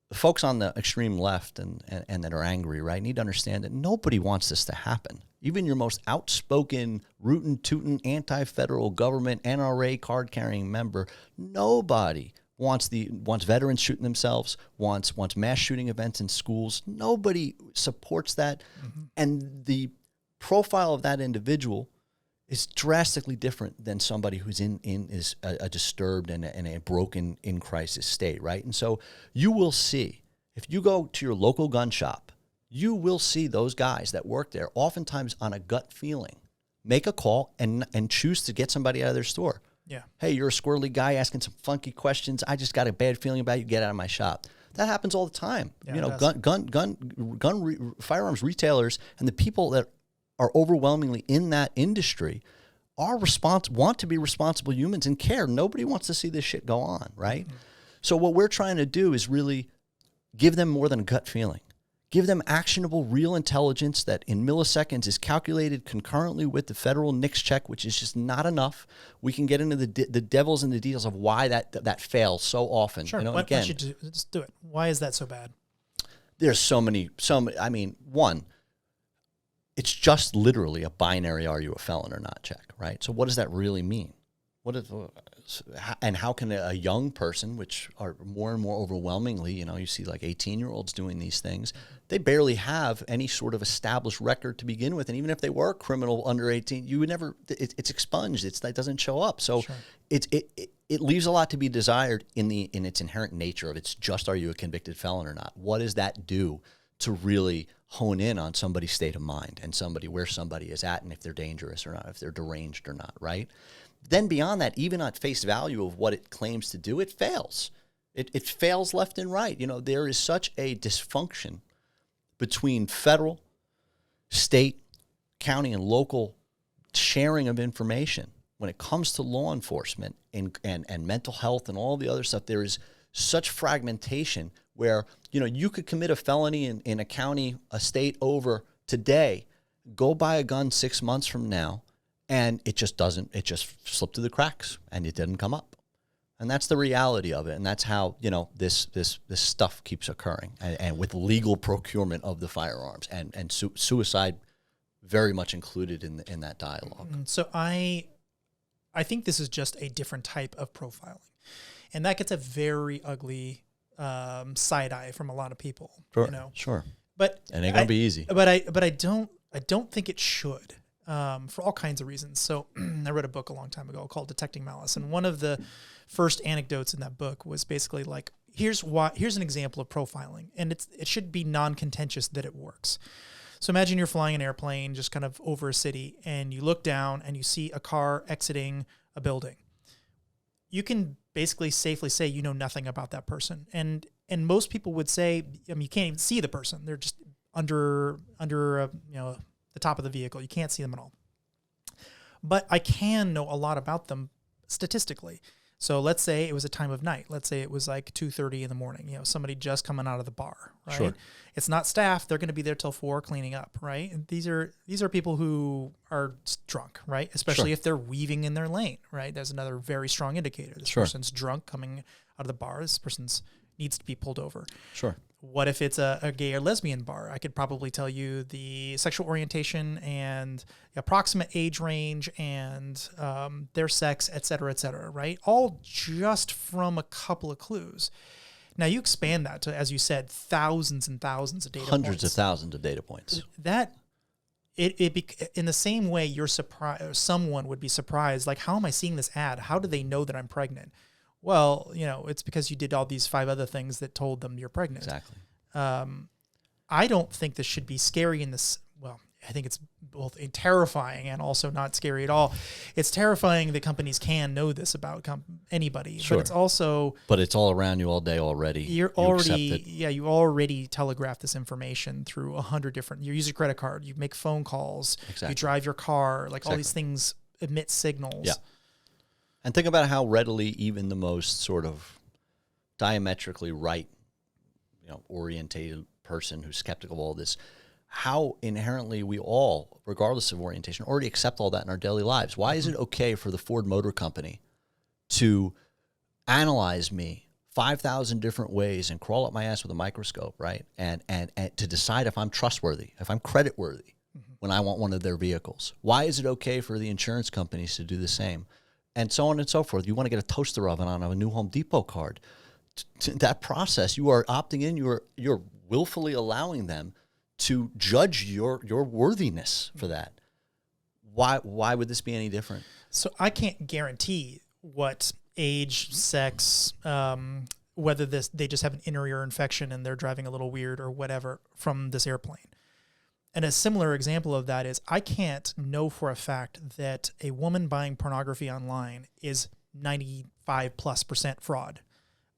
The folks on the extreme left and that are angry, right, need to understand that nobody wants this to happen. Even your most outspoken, rootin' tootin' anti-federal government NRA card-carrying member, nobody wants veterans shooting themselves, wants mass shooting events in schools. Nobody supports that. And the profile of that individual is drastically different than somebody who's in a disturbed and a broken, in crisis state, right? And so you will see, if you go to your local gun shop, you will see those guys that work there, oftentimes on a gut feeling, make a call and choose to get somebody out of their store. Yeah. Hey, you're a squirrely guy asking some funky questions. I just got a bad feeling about you. Get out of my shop. That happens all the time. Yeah, firearms retailers and the people that are overwhelmingly in that industry want to be responsible humans and care. Nobody wants to see this shit go on, right? So what we're trying to do is really give them more than a gut feeling. Give them actionable, real intelligence that in milliseconds is calculated concurrently with the federal NICS check, which is just not enough. We can get into the devils and the details of why that fails so often. Sure. Let's do it. Why is that so bad? There's so many. One, it's just literally a binary "are you a felon or not" check, right? So what does that really mean? And how can a young person, which are more and more overwhelmingly, you see like 18-year-olds doing these things, they barely have any sort of established record to begin with. And even if they were a criminal under 18, you would never, it's expunged. It doesn't show up. So sure. It leaves a lot to be desired in its inherent nature of it's just, are you a convicted felon or not? What does that do to really hone in on somebody's state of mind and where somebody is at and if they're dangerous or not, if they're deranged or not, right? Then beyond that, even at face value of what it claims to do, it fails. It fails left and right. There is such a dysfunction between federal, state, county, and local sharing of information when it comes to law enforcement and mental health and all the other stuff. There is such fragmentation where, you could commit a felony in a county, a state over today, go buy a gun 6 months from now, and it just slipped through the cracks and it didn't come up. And that's the reality of it. And that's how, this stuff keeps occurring and with legal procurement of the firearms and suicide very much included in that dialogue. So I think this is just a different type of profiling. And that gets a very ugly side eye from a lot of people. Sure. Sure. But it ain't gonna be easy. But I don't think it should. For all kinds of reasons. So I read a book a long time ago called Detecting Malice. And one of the first anecdotes in that book was basically like, here's an example of profiling. And it should be non-contentious that it works. So imagine you're flying an airplane just kind of over a city and you look down and you see a car exiting a building. You can basically safely say you know nothing about that person. And most people would say, you can't even see the person. They're just under the top of the vehicle. You can't see them at all. But I can know a lot about them statistically. So let's say it was a time of night. Let's say it was like 2:30 in the morning, somebody just coming out of the bar, right? Sure. It's not staff. They're going to be there till 4 cleaning up, right? And these are people who are drunk, right? Especially if they're weaving in their lane, right? There's another very strong indicator. This person's drunk coming out of the bar. This person's needs to be pulled over. Sure. What if it's a gay or lesbian bar? I could probably tell you the sexual orientation and the approximate age range and their sex, et cetera, right? All just from a couple of clues. Now you expand that to, as you said, thousands and thousands of data points. Hundreds of thousands of data points. In the same way you're surprised, someone would be surprised, like, how am I seeing this ad? How do they know that I'm pregnant? Well, it's because you did all these 5 other things that told them you're pregnant. Exactly. I don't think this should be scary in this. Well, I think it's both terrifying and also not scary at all. It's terrifying that companies can know this about anybody, sure. But it's also. But it's all around you all day already. You already telegraph this information through 100 different. You use your credit card. You make phone calls. Exactly. You drive your car. Like exactly. all these things emit signals. Yeah. And think about how readily even the most sort of diametrically right, orientated person who's skeptical of all this, how inherently we all, regardless of orientation, already accept all that in our daily lives. Why is it okay for the Ford Motor Company to analyze me 5,000 different ways and crawl up my ass with a microscope, right? And to decide if I'm trustworthy, if I'm creditworthy when I want one of their vehicles? Why is it okay for the insurance companies to do the same? And so on and so forth. You want to get a toaster oven on a new Home Depot card. That process, you are opting in. You're willfully allowing them to judge your worthiness for that. Why would this be any different? So I can't guarantee what age, sex, whether they just have an inner ear infection and they're driving a little weird or whatever from this airplane. And a similar example of that is I can't know for a fact that a woman buying pornography online is 95+% fraud.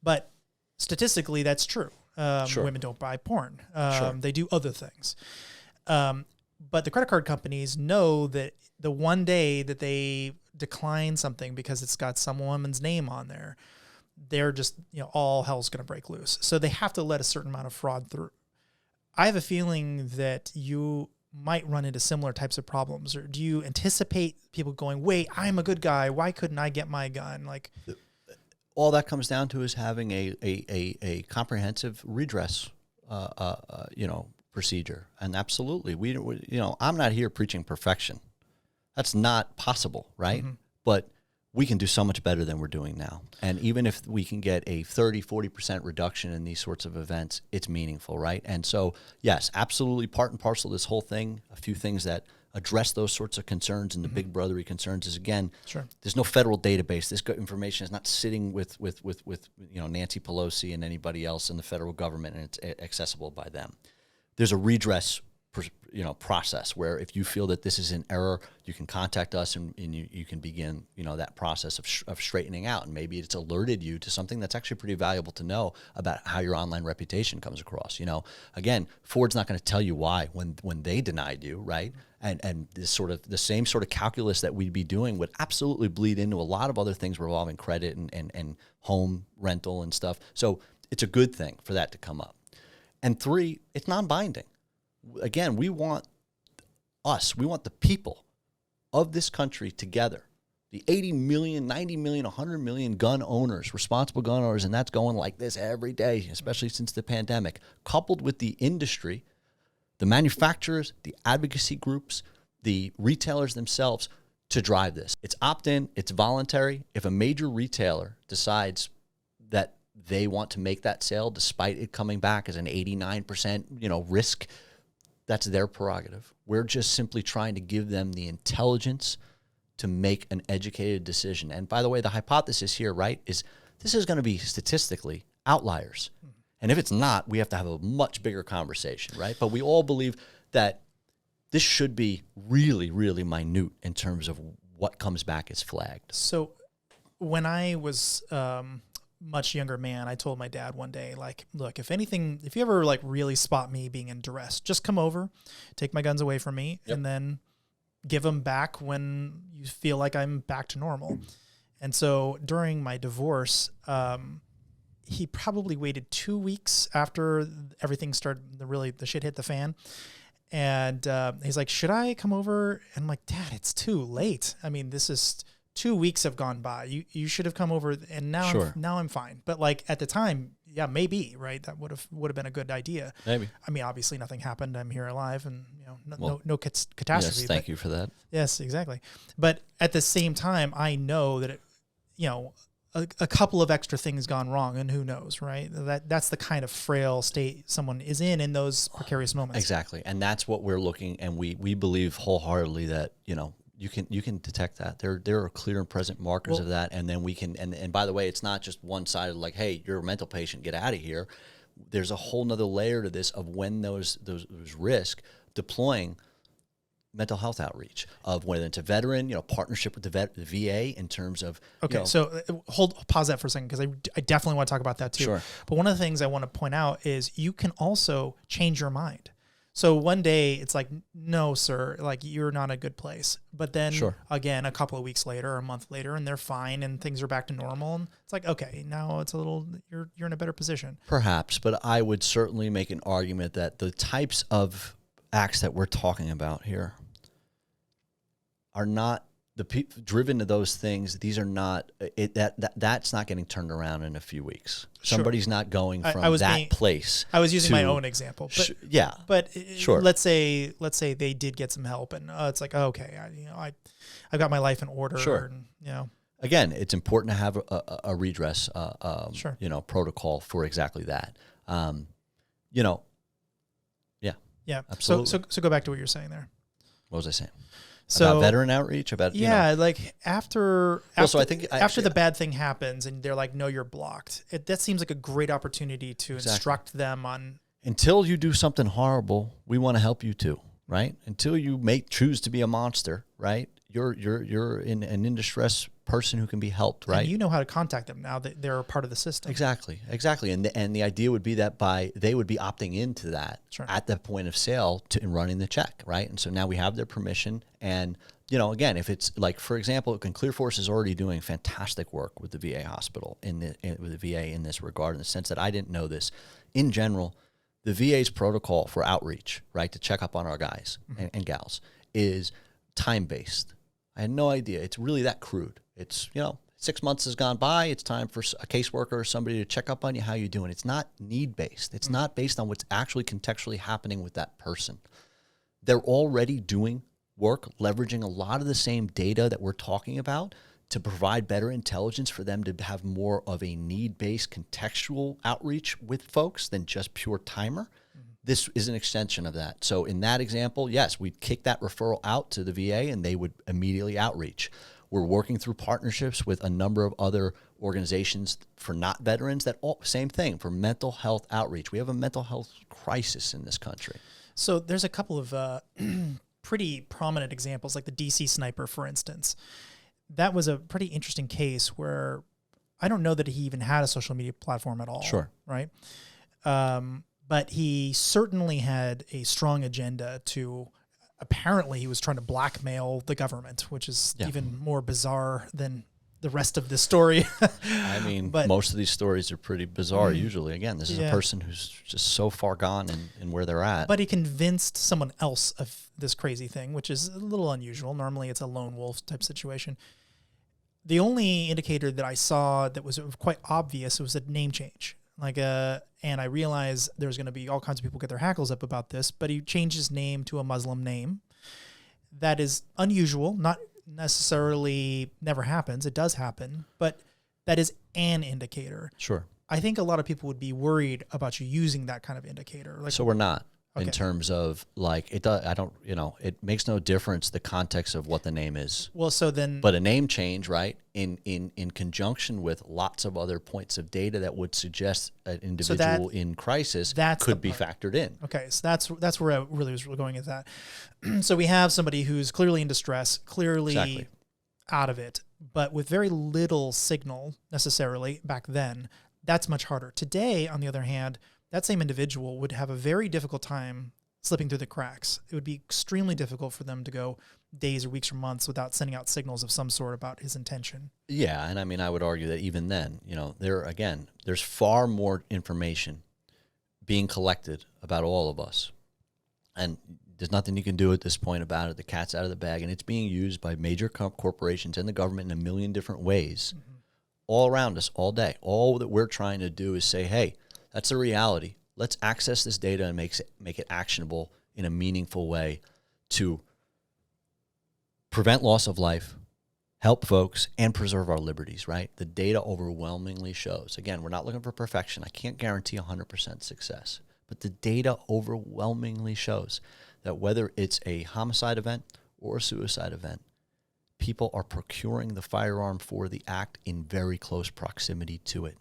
But statistically, that's true. Sure. Women don't buy porn. Sure. They do other things. But the credit card companies know that the one day that they decline something because it's got some woman's name on there, they're just, all hell's going to break loose. So they have to let a certain amount of fraud through. I have a feeling that you might run into similar types of problems. Or do you anticipate people going, wait, I'm a good guy. Why couldn't I get my gun? Like, all that comes down to is having a comprehensive redress, procedure. And absolutely, I'm not here preaching perfection. That's not possible, right? Mm-hmm. But we can do so much better than we're doing now. And even if we can get a 30, 40% reduction in these sorts of events, it's meaningful, right? And so, yes, absolutely part and parcel of this whole thing, a few things that address those sorts of concerns and the big brotherly concerns is, again, sure. There's no federal database. This information is not sitting with Nancy Pelosi and anybody else in the federal government, and it's accessible by them. There's a redress process where if you feel that this is an error, you can contact us and you can begin, that process of straightening out. And maybe it's alerted you to something that's actually pretty valuable to know about how your online reputation comes across. Again, Ford's not going to tell you why when they denied you, right? And this sort of the same sort of calculus that we'd be doing would absolutely bleed into a lot of other things revolving credit and home rental and stuff. So it's a good thing for that to come up. And 3, it's non-binding. Again, we want the people of this country together, the 80 million, 90 million, 100 million gun owners, responsible gun owners, and that's going like this every day, especially since the pandemic, coupled with the industry, the manufacturers, the advocacy groups, the retailers themselves to drive this. It's opt-in, it's voluntary. If a major retailer decides that they want to make that sale despite it coming back as an 89%, risk, that's their prerogative. We're just simply trying to give them the intelligence to make an educated decision. And by the way, the hypothesis here, right, is this is going to be statistically outliers. And if it's not, we have to have a much bigger conversation, right? But we all believe that this should be really, really minute in terms of what comes back as flagged. So when I was much younger man, I told my dad one day, like, look, if you ever like really spot me being in duress, just come over, take my guns away from me, and then give them back when you feel like I'm back to normal. And so during my divorce, he probably waited 2 weeks after everything started, the shit hit the fan. And he's like, should I come over? And I'm like, Dad, it's too late. I mean, this is 2 weeks have gone by. You should have come over, and now Sure. now I'm fine. But like at the time, yeah, maybe, right? That would have been a good idea. Maybe. I mean, obviously nothing happened. I'm here alive, and Well, no catastrophe. Yes, thank you for that. Yes, exactly. But at the same time, I know that a couple of extra things gone wrong, and who knows, right? That's the kind of frail state someone is in those precarious moments. Exactly, and that's what we're looking, and we believe wholeheartedly that you can detect that. There are clear and present markers of that, and then we can. And by the way, it's not just one sided, like, hey, you're a mental patient, get out of here. There's a whole nother layer to this of when those risk deploying mental health outreach, of whether it's a veteran, partnership with the VA in terms of. Okay, so pause that for a second, because I definitely want to talk about that too. Sure. But one of the things I want to point out is you can also change your mind. So one day it's like, no, sir, like you're not a good place. But then again, a couple of weeks later or a month later, and they're fine and things are back to normal. And it's like, okay, now it's you're in a better position. Perhaps, but I would certainly make an argument that the types of acts that we're talking about here are not the people driven to those things. These are not that's not getting turned around in a few weeks. Somebody's not going from that place. I was using my own example, but But let's say they did get some help, and it's like, okay, I've got my life in order. Sure. And, Again, it's important to have a redress, protocol for exactly that. Yeah. Absolutely. So go back to what you're saying there. What was I saying? So about veteran outreach, like after I think after the bad thing happens and they're like, no, you're blocked. That seems like a great opportunity to instruct them on. Until you do something horrible, we want to help you too, right? Until you choose to be a monster, right? You're in distress person who can be helped, right? And you know how to contact them now that they're a part of the system. Exactly. And the idea would be that they would be opting into that at the point of sale in running the check, right? And so now we have their permission. And again, if it's like, for example, Clear Force is already doing fantastic work with the VA hospital with the VA in this regard, in the sense that I didn't know this. In general, the VA's protocol for outreach, right, to check up on our guys and gals, is time-based. I had no idea. It's really that crude. It's, 6 months has gone by. It's time for a caseworker or somebody to check up on you. How you doing? It's not need-based. It's not based on what's actually contextually happening with that person. They're already doing work, leveraging a lot of the same data that we're talking about to provide better intelligence for them to have more of a need-based contextual outreach with folks than just pure timer. This is an extension of that. So in that example, yes, we'd kick that referral out to the VA and they would immediately outreach. We're working through partnerships with a number of other organizations for not veterans same thing, for mental health outreach. We have a mental health crisis in this country. So there's a couple of pretty prominent examples, like the DC sniper, for instance. That was a pretty interesting case where I don't know that he even had a social media platform at all. Sure. Right? But he certainly had a strong agenda to, apparently he was trying to blackmail the government, which is even more bizarre than the rest of this story. I mean, but most of these stories are pretty bizarre usually. Again, this is a person who's just so far gone in where they're at. But he convinced someone else of this crazy thing, which is a little unusual. Normally it's a lone wolf type situation. The only indicator that I saw that was quite obvious was a name change. And I realized there's going to be all kinds of people get their hackles up about this, but he changed his name to a Muslim name. That is unusual, not necessarily never happens. It does happen, but that is an indicator. Sure. I think a lot of people would be worried about you using that kind of indicator. So we're not. In terms of it makes no difference the context of what the name is. Well, so then, but a name change, right, in conjunction with lots of other points of data that would suggest an individual in crisis could be factored in. Okay, so that's where I really was going with that. So we have somebody who's clearly in distress, clearly out of it, but with very little signal necessarily back then. That's much harder. Today, on the other hand, that same individual would have a very difficult time slipping through the cracks. It would be extremely difficult for them to go days or weeks or months without sending out signals of some sort about his intention. Yeah, and I mean, I would argue that even then, there's far more information being collected about all of us. And there's nothing you can do at this point about it. The cat's out of the bag, and it's being used by major corporations and the government in a million different ways all around us all day. All that we're trying to do is say, hey, That's the reality. Let's access this data and make it actionable in a meaningful way to prevent loss of life, help folks, and preserve our liberties, right? The data overwhelmingly shows. Again, we're not looking for perfection. I can't guarantee 100% success. But the data overwhelmingly shows that whether it's a homicide event or a suicide event, people are procuring the firearm for the act in very close proximity to it.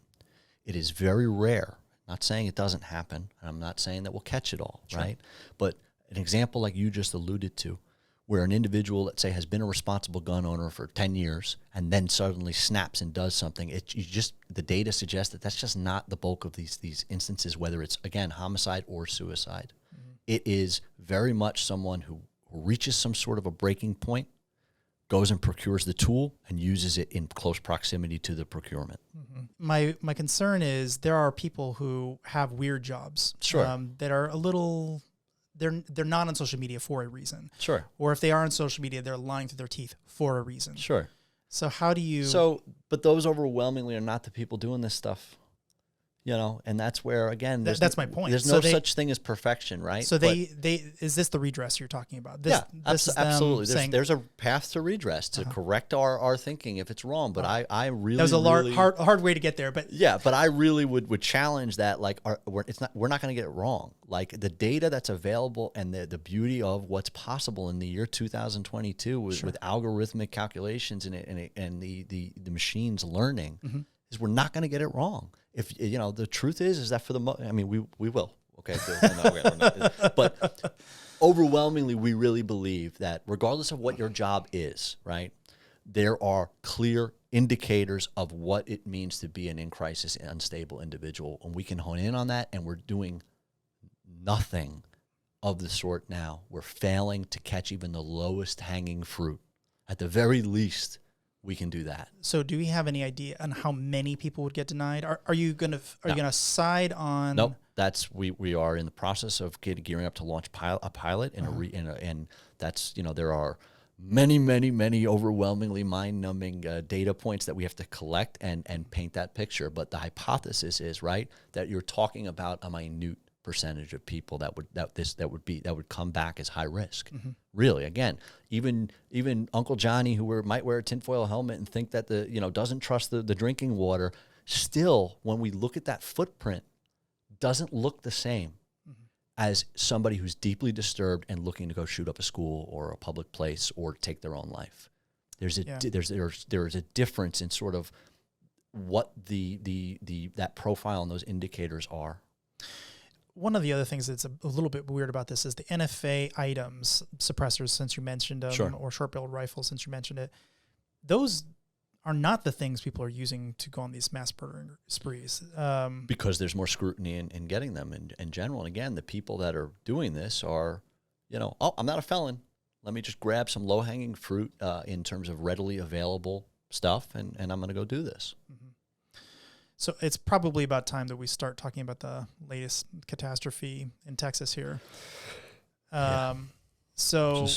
It is very rare. Not saying it doesn't happen. I'm not saying that we'll catch it all, sure, right? But an example like you just alluded to, where an individual, let's say, has been a responsible gun owner for 10 years and then suddenly snaps and does something, the data suggests that that's just not the bulk of these instances, whether it's, again, homicide or suicide. Mm-hmm. It is very much someone who reaches some sort of a breaking point, goes and procures the tool and uses it in close proximity to the procurement. Mm-hmm. My concern is there are people who have weird jobs, sure, that are a little... They're not on social media for a reason. Sure. Or if they are on social media, they're lying through their teeth for a reason. Sure. So how do you... But those overwhelmingly are not the people doing this stuff, and that's where, again, that's my point. There's no such thing as perfection, right? So is this the redress you're talking about? This is absolutely. There's a path to redress, to correct our thinking if it's wrong. But I really... That was a hard way to get there. But yeah, but I really would challenge that. Like, we're not going to get it wrong. Like, the data that's available and the beauty of what's possible in the year 2022 with algorithmic calculations and the machines learning, mm-hmm, is we're not going to get it wrong. If the truth is that for the we will. Okay, but overwhelmingly we really believe that regardless of what your job is, right, there are clear indicators of what it means to be an in-crisis, unstable individual, and we can hone in on that. And we're doing nothing of the sort now. We're failing to catch even the lowest hanging fruit. At the very least, we can do that. So do we have any idea on how many people would get denied? Are you gonna side on? Nope. We are in the process of gearing up to launch a pilot and that's, there are many overwhelmingly mind-numbing data points that we have to collect and paint that picture. But the hypothesis is, right, that you're talking about a minute percentage of people that would come back as high risk. Mm-hmm. Really, again, even Uncle Johnny, who might wear a tinfoil helmet and think that doesn't trust the drinking water, still, when we look at that footprint, doesn't look the same, mm-hmm, as somebody who's deeply disturbed and looking to go shoot up a school or a public place or take their own life. There's a difference in sort of what that profile and those indicators are. One of the other things that's a little bit weird about this is the NFA items, suppressors, since you mentioned them, sure, or short-barreled rifles, since you mentioned it. Those are not the things people are using to go on these mass murdering sprees. Because there's more scrutiny in getting them in general. And again, the people that are doing this are, I'm not a felon. Let me just grab some low-hanging fruit in terms of readily available stuff, and I'm going to go do this. Mm-hmm. So it's probably about time that we start talking about the latest catastrophe in Texas here. So,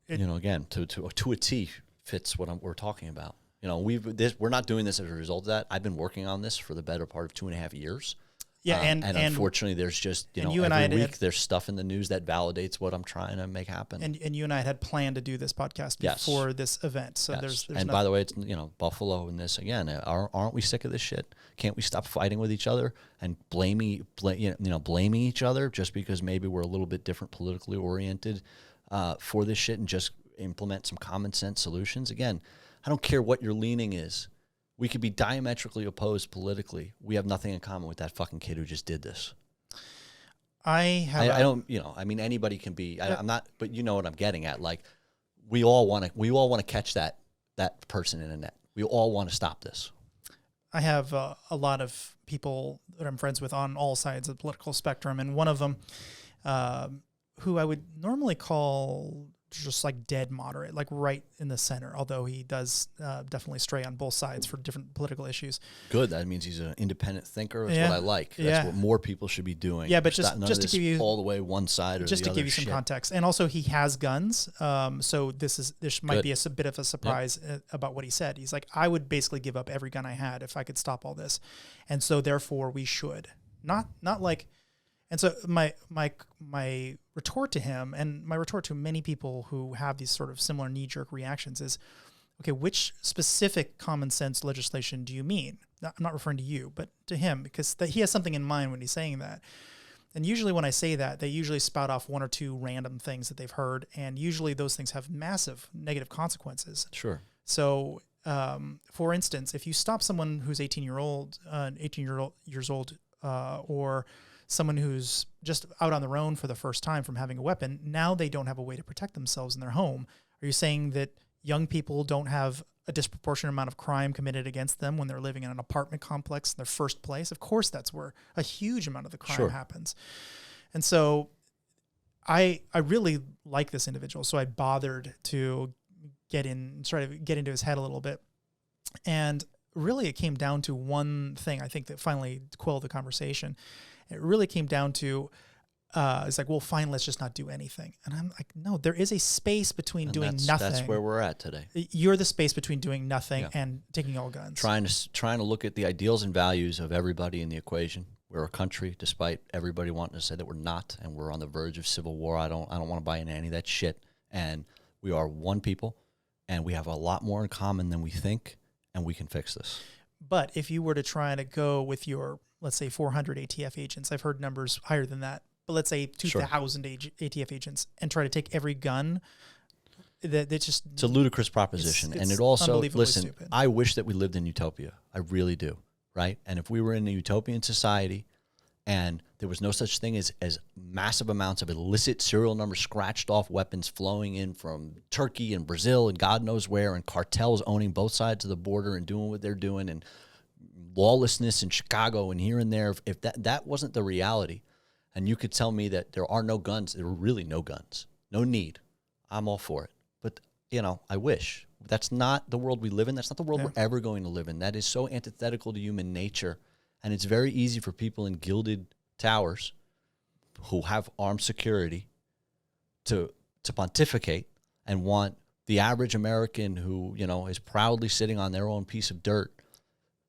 again, to a T fits what we're talking about. We're not doing this as a result of that. I've been working on this for the better part of 2.5 years. Yeah, and unfortunately, there's just every week there's stuff in the news that validates what I'm trying to make happen. And you and I had planned to do this podcast before this event. So there's and by the way, it's Buffalo and this again. Aren't we sick of this shit? Can't we stop fighting with each other and blaming each other just because maybe we're a little bit different politically oriented for this shit and just implement some common sense solutions? Again, I don't care what your leaning is. We could be diametrically opposed politically. We have nothing in common with that fucking kid who just did this. I don't, anybody can be, I'm not, but you know what I'm getting at. Like, we all want to catch that person in a net. We all want to stop this. I have a lot of people that I'm friends with on all sides of the political spectrum. And one of them, who I would normally call just like dead moderate, like right in the center, although he does definitely stray on both sides for different political issues. Good. That means he's an independent thinker. That's what I like. That's what more people should be doing. Yeah, but just to give you all the way one side or just the to give you some context. And also he has guns. So this might be a bit of a surprise about what he said. He's like, I would basically give up every gun I had if I could stop all this. And so therefore we should. not like. And so my retort to him, and my retort to many people who have these sort of similar knee-jerk reactions is, okay, which specific common sense legislation do you mean? I'm not referring to you, but to him, because he has something in mind when he's saying that. And usually when I say that, they usually spout off one or two random things that they've heard, and usually those things have massive negative consequences. Sure. So, for instance, if you stop someone who's 18 years old, or someone who's just out on their own for the first time from having a weapon, now they don't have a way to protect themselves in their home. Are you saying that young people don't have a disproportionate amount of crime committed against them when they're living in an apartment complex in their first place? Of course, that's where a huge amount of the crime happens. And so I really like this individual. So I bothered to try to get into his head a little bit. And really it came down to one thing, I think, that finally quelled the conversation. It really came down to, it's like, well, fine, let's just not do anything. And I'm like, no, there is a space between doing nothing. That's where we're at today. You're the space between doing nothing and taking all guns. Trying to look at the ideals and values of everybody in the equation. We're a country, despite everybody wanting to say that we're not, and we're on the verge of civil war. I don't want to buy into any of that shit. And we are one people, and we have a lot more in common than we think, and we can fix this. But if you were to try to go with your, let's say, 400 ATF agents, I've heard numbers higher than that, but let's say 2,000 ATF agents, and try to take every gun, it's a ludicrous proposition. And it also, listen, stupid. I wish that we lived in utopia. I really do, right? And if we were in a utopian society and there was no such thing as massive amounts of illicit serial number scratched off weapons flowing in from Turkey and Brazil and God knows where, and cartels owning both sides of the border and doing what they're doing, and lawlessness in Chicago and here and there, if that wasn't the reality, and you could tell me that there are no guns, there are really no guns, no need, I'm all for it. But, I wish. That's not the world we live in. That's not the world we're ever going to live in. That is so antithetical to human nature. And it's very easy for people in gilded towers who have armed security to pontificate and want the average American who, is proudly sitting on their own piece of dirt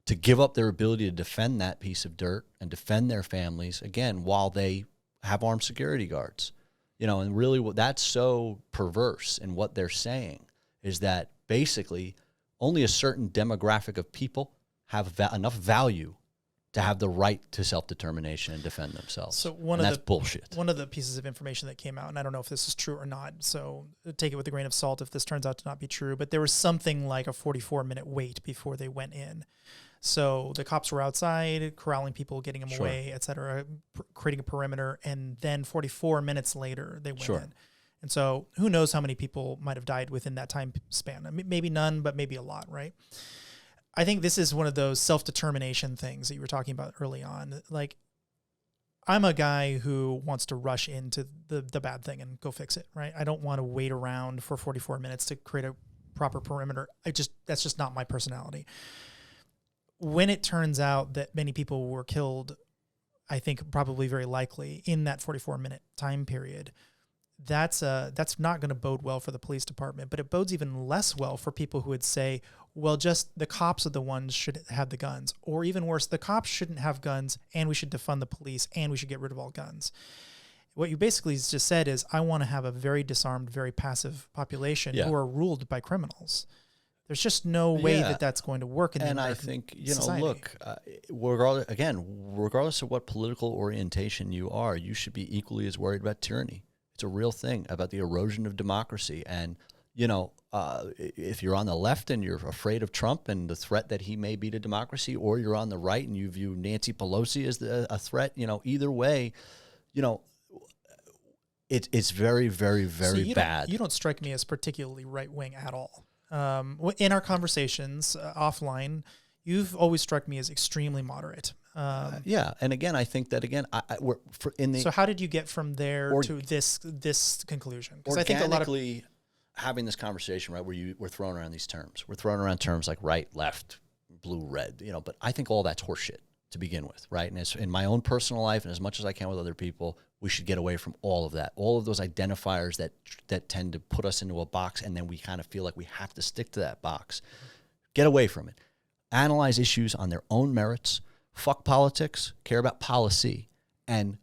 to give up their ability to defend that piece of dirt and defend their families, again, while they have armed security guards. And really that's so perverse in what they're saying is that basically only a certain demographic of people have enough value to have the right to self-determination and defend themselves. So that's bullshit. One of the pieces of information that came out, and I don't know if this is true or not, so take it with a grain of salt if this turns out to not be true, but there was something like a 44-minute wait before they went in. So the cops were outside, corralling people, getting them away, et cetera, creating a perimeter, and then 44 minutes later, they went in. And so who knows how many people might have died within that time span. Maybe none, but maybe a lot, right? I think this is one of those self-determination things that you were talking about early on. Like, I'm a guy who wants to rush into the bad thing and go fix it, right? I don't want to wait around for 44 minutes to create a proper perimeter. That's just not my personality. When it turns out that many people were killed, I think probably very likely in that 44-minute time period, that's not going to bode well for the police department, but it bodes even less well for people who would say, well, just the cops are the ones should have the guns, or even worse, the cops shouldn't have guns and we should defund the police and we should get rid of all guns. What you basically just said is, I want to have a very disarmed, very passive population who are ruled by criminals. There's just no way that that's going to work in the American society. Look, regardless of what political orientation you are, you should be equally as worried about tyranny. It's a real thing, about the erosion of democracy. And, if you're on the left and you're afraid of Trump and the threat that he may be to democracy, or you're on the right and you view Nancy Pelosi as a threat, either way, it's very, very, very bad. You don't strike me as particularly right-wing at all. In our conversations offline, you've always struck me as extremely moderate. And again, I think that So how did you get from there to this conclusion? Because I think a lot of having this conversation, right, where we're throwing around these terms. We're throwing around terms like right, left, blue, red, but I think all that's horseshit to begin with, right? And in my own personal life, and as much as I can with other people, we should get away from all of that, all of those identifiers that tend to put us into a box, and then we kind of feel like we have to stick to that box. Get away from it. Analyze issues on their own merits. fuck politics, care about policy, and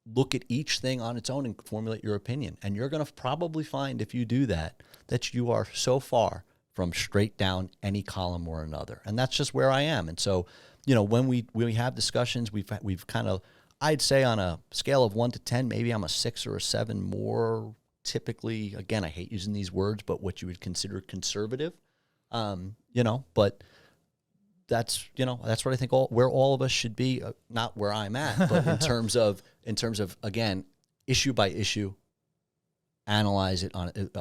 look at each thing on its own and formulate your opinion. And you're going to probably find, if you do that, that you are so far from straight down any column or another. And that's just where I am. And so, when we have discussions, we've kind of, I'd say on a scale of 1 to 10, maybe I'm a 6 or a 7 more typically, again, I hate using these words, but what you would consider conservative, but that's what I think where all of us should be, not where I'm at, but in terms of, again, issue by issue, analyze it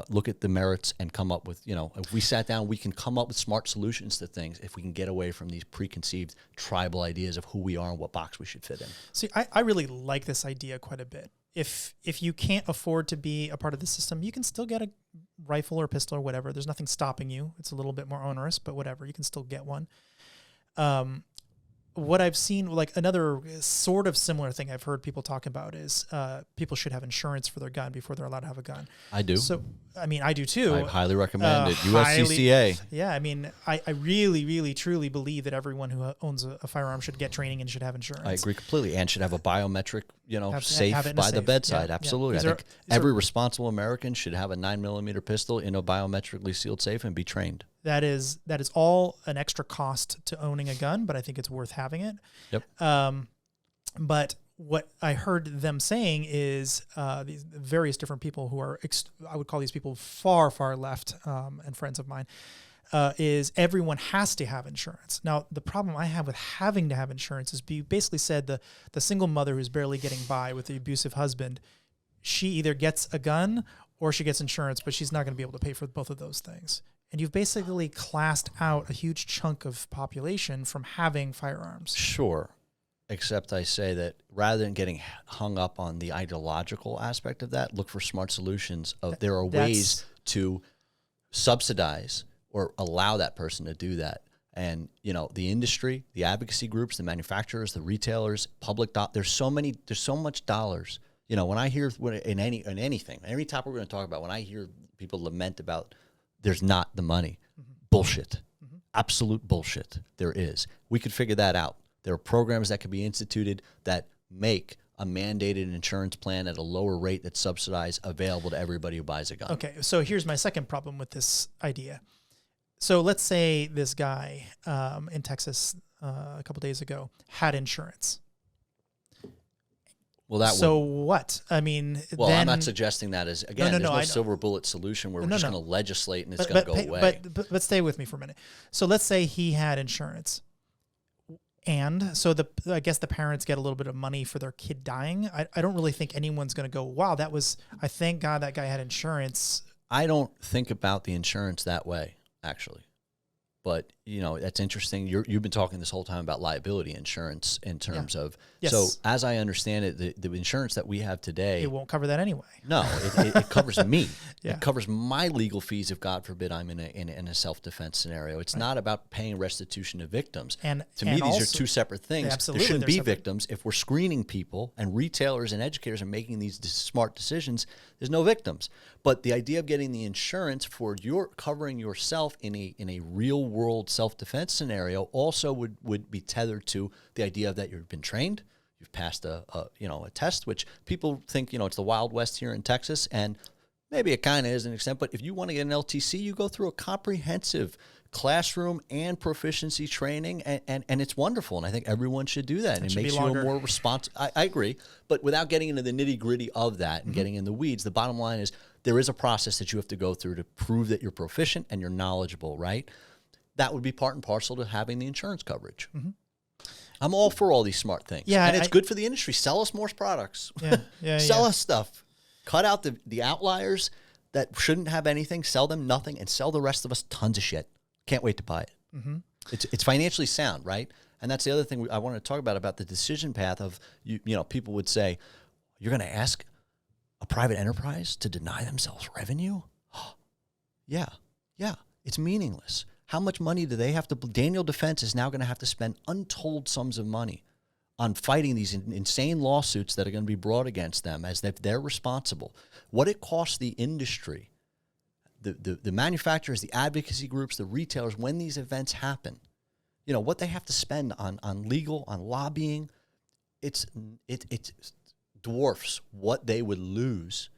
look at the merits and come up with, if we sat down, we can come up with smart solutions to things if we can get away from these preconceived tribal ideas of who we are and what box we should fit in. See, I really like this idea quite a bit. If you can't afford to be a part of the system, you can still get a rifle or pistol or whatever. There's nothing stopping you. It's a little bit more onerous, but whatever, you can still get one. What I've seen, like another sort of similar thing I've heard people talk about is people should have insurance for their gun before they're allowed to have a gun. I do. So, I do too. I highly recommend it. USCCA. Yeah, I really, really, truly believe that everyone who owns a firearm should get training and should have insurance. I agree completely, and should have a biometric, safe have by the bedside. Yeah, absolutely. yeah. I think every responsible American should have a 9mm pistol in a biometrically sealed safe and be trained. That is all an extra cost to owning a gun, but I think it's worth having it. Yep. But what I heard them saying is these various different people who are, I would call these people far, far left and friends of mine, is everyone has to have insurance. Now, the problem I have with having to have insurance is you basically said the single mother who's barely getting by with the abusive husband, she either gets a gun or she gets insurance, but she's not going to be able to pay for both of those things. And you've basically classed out a huge chunk of population from having firearms. Sure. Except I say that rather than getting hung up on the ideological aspect of that, look for smart solutions. There are ways to subsidize or allow that person to do that. And, the industry, the advocacy groups, the manufacturers, the retailers, there's so much dollars. When I hear in anything, every topic we're going to talk about, when I hear people lament about there's not the money, bullshit, absolute bullshit. There is. We could figure that out. There are programs that could be instituted that make a mandated insurance plan at a lower rate that's subsidized available to everybody who buys a gun. Okay, so here's my second problem with this idea. So let's say this guy in Texas a couple days ago had insurance. Well, what? I'm not suggesting that as, again, there's no silver bullet solution where we're just going to legislate and it's going to go away. But stay with me for a minute. So let's say he had insurance. And so I guess the parents get a little bit of money for their kid dying. I don't really think anyone's going to go, wow, I thank God that guy had insurance. I don't think about the insurance that way, actually. But, that's interesting. You've been talking this whole time about liability insurance in terms of, yes. So as I understand it, the insurance that we have today. It won't cover that anyway. No, it covers me. Yeah. It covers my legal fees if, God forbid, I'm in a self-defense scenario. It's not about paying restitution to victims. And to me, these are two separate things. Absolutely, there shouldn't be victims. If we're screening people and retailers and educators are making these smart decisions, there's no victims. But the idea of getting the insurance for covering yourself in a real world self-defense scenario also would be tethered to the idea that you've been trained, you've passed a test, which people think, it's the Wild West here in Texas, and maybe it kind of is to an extent, but if you want to get an LTC, you go through a comprehensive classroom and proficiency training, and it's wonderful, and I think everyone should do that, and it makes you a more responsible. I agree, but without getting into the nitty-gritty of that and getting in the weeds, the bottom line is there is a process that you have to go through to prove that you're proficient and you're knowledgeable, right? That would be part and parcel to having the insurance coverage. Mm-hmm. I'm all for all these smart things. Yeah, and it's good for the industry. Sell us more products. Sell us stuff. Cut out the outliers that shouldn't have anything. Sell them nothing and sell the rest of us tons of shit. Can't wait to buy it. Mm-hmm. It's financially sound, right? And that's the other thing I wanted to talk about the decision path of, people would say, you're going to ask a private enterprise to deny themselves revenue? Yeah. It's meaningless. How much money do they have to? Daniel Defense is now going to have to spend untold sums of money on fighting these insane lawsuits that are going to be brought against them as if they're responsible. What it costs the industry, the manufacturers, the advocacy groups, the retailers, when these events happen, what they have to spend on legal, on lobbying, it dwarfs what they would lose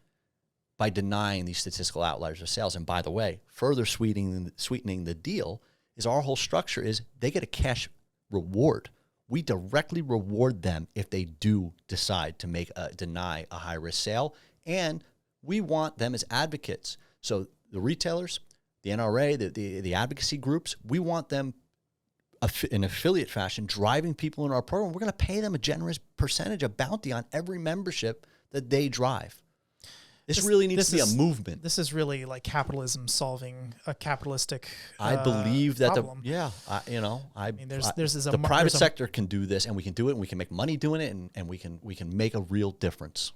by denying these statistical outliers of sales. And by the way, further sweetening the deal is our whole structure is they get a cash reward. We directly reward them if they do decide to deny a high-risk sale, and we want them as advocates. So the retailers, the NRA, the advocacy groups, we want them in affiliate fashion driving people in our program. We're going to pay them a generous percentage, a bounty on every membership that they drive. This really needs to be a movement. This is really like capitalism solving a capitalistic I believe that problem. The private sector can do this, and we can do it, and we can make money doing it, and we can make a real difference.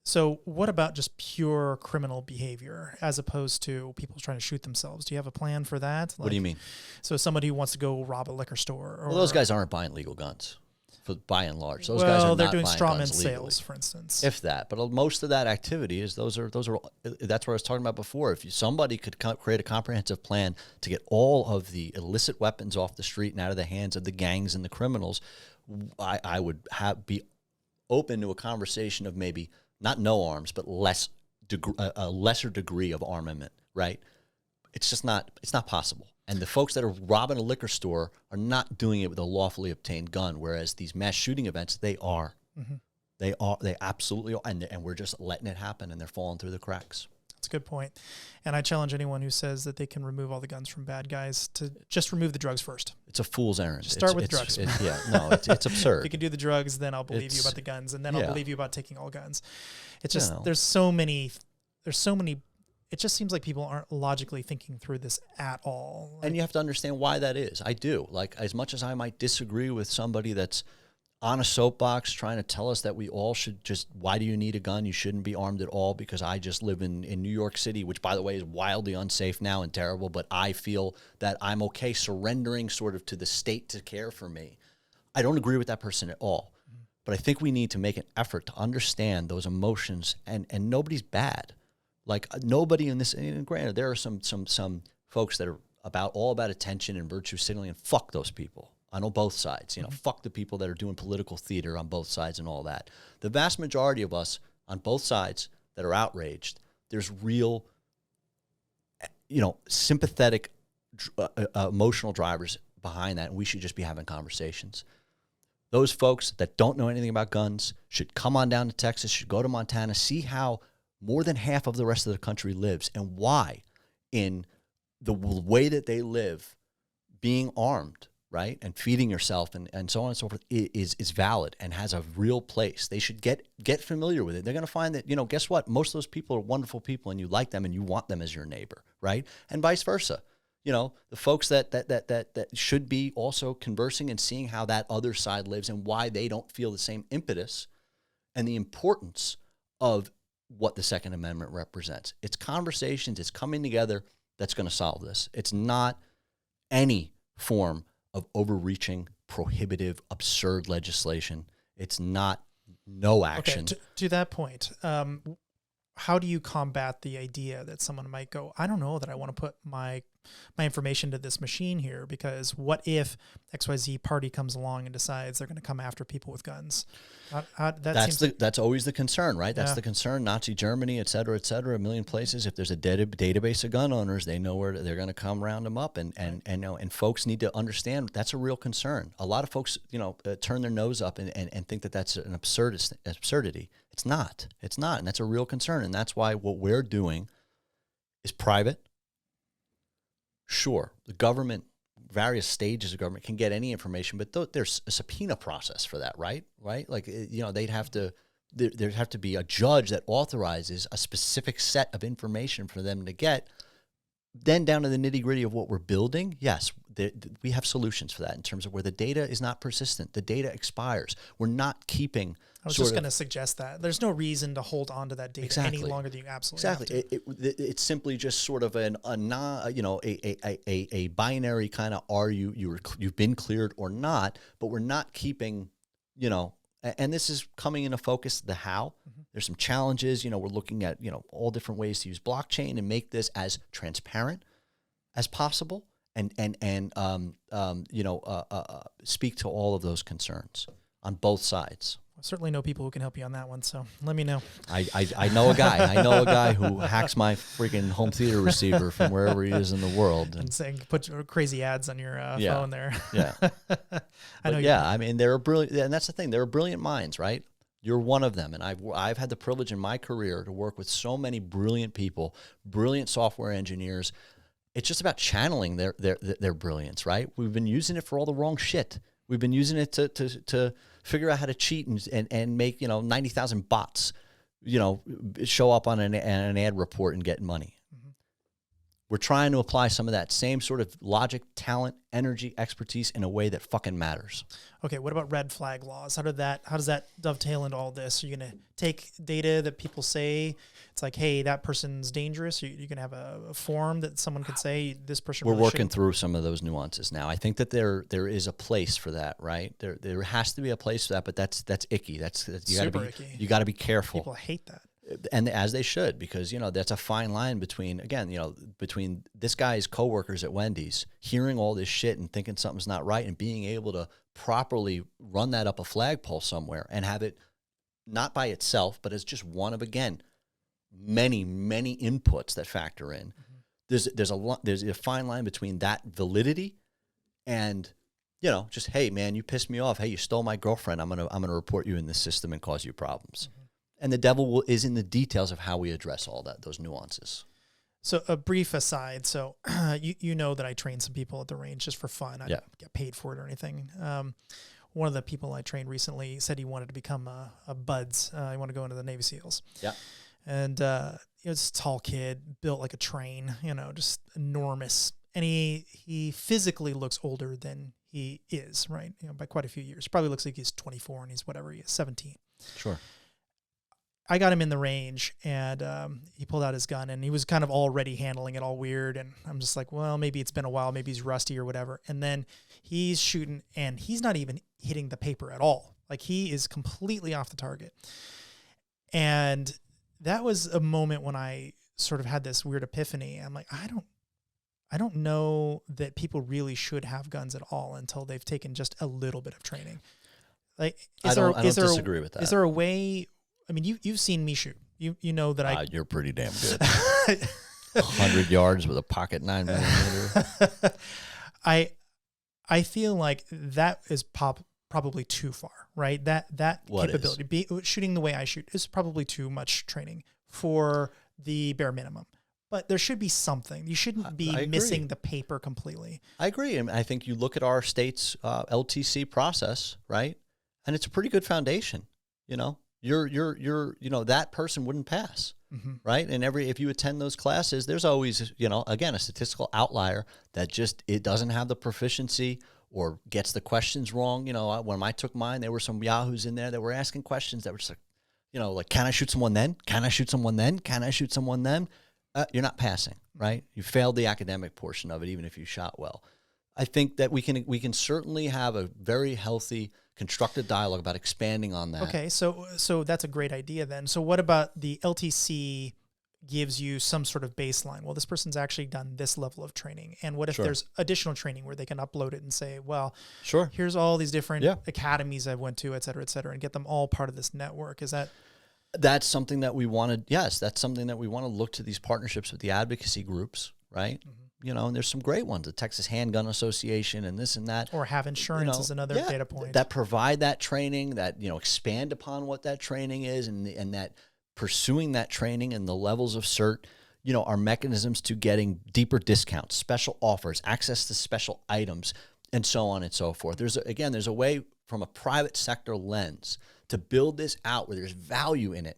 So what about just pure criminal behavior as opposed to people trying to shoot themselves? Do you have a plan for that? What do you mean? So somebody who wants to go rob a liquor store. Or, well, those guys aren't buying legal guns. By and large, those guys are they're doing not straw buying man guns legally, sales, for instance. If that, but most of that activity is that's what I was talking about before. If somebody could create a comprehensive plan to get all of the illicit weapons off the street and out of the hands of the gangs and the criminals, I would be open to a conversation of maybe not no arms, but a lesser degree of armament. Right? It's just not. It's not possible. And the folks that are robbing a liquor store are not doing it with a lawfully obtained gun, whereas these mass shooting events, they are. Mm-hmm. They absolutely are. And we're just letting it happen, and they're falling through the cracks. That's a good point. And I challenge anyone who says that they can remove all the guns from bad guys to just remove the drugs first. It's a fool's errand. Just start with drugs. It's absurd. If you can do the drugs, then I'll believe you about the guns, and then I'll believe you about taking all guns. It's just, there's so many, it just seems like people aren't logically thinking through this at all. And you have to understand why that is. I do. Like, as much as I might disagree with somebody that's on a soapbox trying to tell us that we all should just, why do you need a gun? You shouldn't be armed at all because I just live in New York City, which, by the way, is wildly unsafe now and terrible, but I feel that I'm okay surrendering sort of to the state to care for me. I don't agree with that person at all. Mm-hmm. But I think we need to make an effort to understand those emotions, and nobody's bad. Like, nobody in this, and granted, there are some folks that are all about attention and virtue signaling, and fuck those people on both sides. Fuck the people that are doing political theater on both sides and all that. The vast majority of us on both sides that are outraged, there's real, sympathetic, emotional drivers behind that, and we should just be having conversations. Those folks that don't know anything about guns should come on down to Texas, should go to Montana, see how more than half of the rest of the country lives, and why in the way that they live, being armed, right, and feeding yourself and so on and so forth is valid and has a real place. They should get familiar with it. They're going to find that, guess what? Most of those people are wonderful people, and you like them and you want them as your neighbor, right? And vice versa. The folks that should be also conversing and seeing how that other side lives and why they don't feel the same impetus and the importance of what the Second Amendment represents. It's conversations, it's coming together that's going to solve this. It's not any form of overreaching, prohibitive, absurd legislation. It's not no action. Okay, to that point, how do you combat the idea that someone might go, I don't know that I want to put my information to this machine here, because what if XYZ party comes along and decides they're going to come after people with guns? That's always the concern, right? That's the concern. Nazi Germany, et cetera, a million places. If there's a database of gun owners, they know where they're going to come round them up, and folks need to understand that's a real concern. A lot of folks, turn their nose up and think that that's an absurdity. It's not, and that's a real concern, and that's why what we're doing is private. Sure, the government, various stages of government can get any information, but there's a subpoena process for that, right? Right? Like, there'd have to be a judge that authorizes a specific set of information for them to get. Then down to the nitty gritty of what we're building, yes, we have solutions for that in terms of where the data is not persistent. The data expires. We're not keeping. I was just going to suggest that. There's no reason to hold on to that data any longer than you absolutely have to. It's simply just sort of a binary kind of you've been cleared or not, but we're not keeping, and this is coming into focus, the how. Mm-hmm. There's some challenges. We're looking at, all different ways to use blockchain and make this as transparent as possible speak to all of those concerns on both sides. I certainly know people who can help you on that one, so let me know. I know a guy. I know a guy who hacks my freaking home theater receiver from wherever he is in the world. And saying, put crazy ads on your phone there. Yeah. I know. Yeah, I mean, they're brilliant, and that's the thing. They're brilliant minds, right? You're one of them, and I've had the privilege in my career to work with so many brilliant people, brilliant software engineers. It's just about channeling their brilliance, right? We've been using it for all the wrong shit. We've been using it to figure out how to cheat and make 90,000 bots, show up on an ad report and get money. Mm-hmm. We're trying to apply some of that same sort of logic, talent, energy, expertise in a way that fucking matters. Okay, what about red flag laws? How does that dovetail into all this? Are you going to take data that people say it's like, hey, that person's dangerous? You're going to have a form that someone could say this person. We're working through some of those nuances now. I think that there is a place for that, right? There has to be a place for that, but that's icky. That's super icky. You got to be careful. People hate that. And as they should, because, that's a fine line between this guy's coworkers at Wendy's hearing all this shit and thinking something's not right and being able to properly run that up a flagpole somewhere and have it not by itself, but as just one of, again, many, many inputs that factor in. Mm-hmm. There's a fine line between that validity and, just, hey, man, you pissed me off. Hey, you stole my girlfriend. I'm gonna report you in the system and cause you problems. Mm-hmm. And the devil is in the details of how we address all those nuances. So a brief aside. So you know that I train some people at the range just for fun. I don't get paid for it or anything. One of the people I trained recently said he wanted to become a BUDS. He wanted to go into the Navy SEALs. Yeah. And he was a tall kid, built like a train, just enormous. And he physically looks older than he is, right? By quite a few years. Probably looks like he's 24 and he's whatever he is, 17. Sure. I got him in the range and he pulled out his gun and he was kind of already handling it all weird. And I'm just like, well, maybe it's been a while. Maybe he's rusty or whatever. And then he's shooting and he's not even hitting the paper at all. Like he is completely off the target. And that was a moment when I sort of had this weird epiphany. I'm like, I don't know that people really should have guns at all until they've taken just a little bit of training. Like, I don't disagree with that. Is there a way? I mean, you've seen me shoot. You know that you're pretty damn good. 100 yards with a pocket 9mm. I feel like that is probably too far, right? That what capability, shooting the way I shoot, is probably too much training for the bare minimum. But there should be something. You shouldn't be missing the paper completely. I agree. And I think you look at our state's LTC process, right? And it's a pretty good foundation, that person wouldn't pass, mm-hmm. right? And if you attend those classes, there's always, again, a statistical outlier that it doesn't have the proficiency or gets the questions wrong. When I took mine, there were some yahoos in there that were asking questions that were just like, can I shoot someone then? Can I shoot someone then? Can I shoot someone then? You're not passing, right? You failed the academic portion of it, even if you shot well. I think that we can certainly have a very healthy, constructive dialogue about expanding on that. Okay, so that's a great idea then. So what about the LTC gives you some sort of baseline? Well, this person's actually done this level of training. And what if there's additional training where they can upload it and say, well, here's all these different academies I went to, et cetera, and get them all part of this network. Is that... That's something that we want to, that's something that we want to look to these partnerships with the advocacy groups, right? Mm-hmm. And there's some great ones, the Texas Handgun Association and this and that. Or have insurance is another data point. That provide that training, that, expand upon what that training is and that pursuing that training and the levels of cert, are mechanisms to getting deeper discounts, special offers, access to special items, and so on and so forth. There's a way from a private sector lens to build this out where there's value in it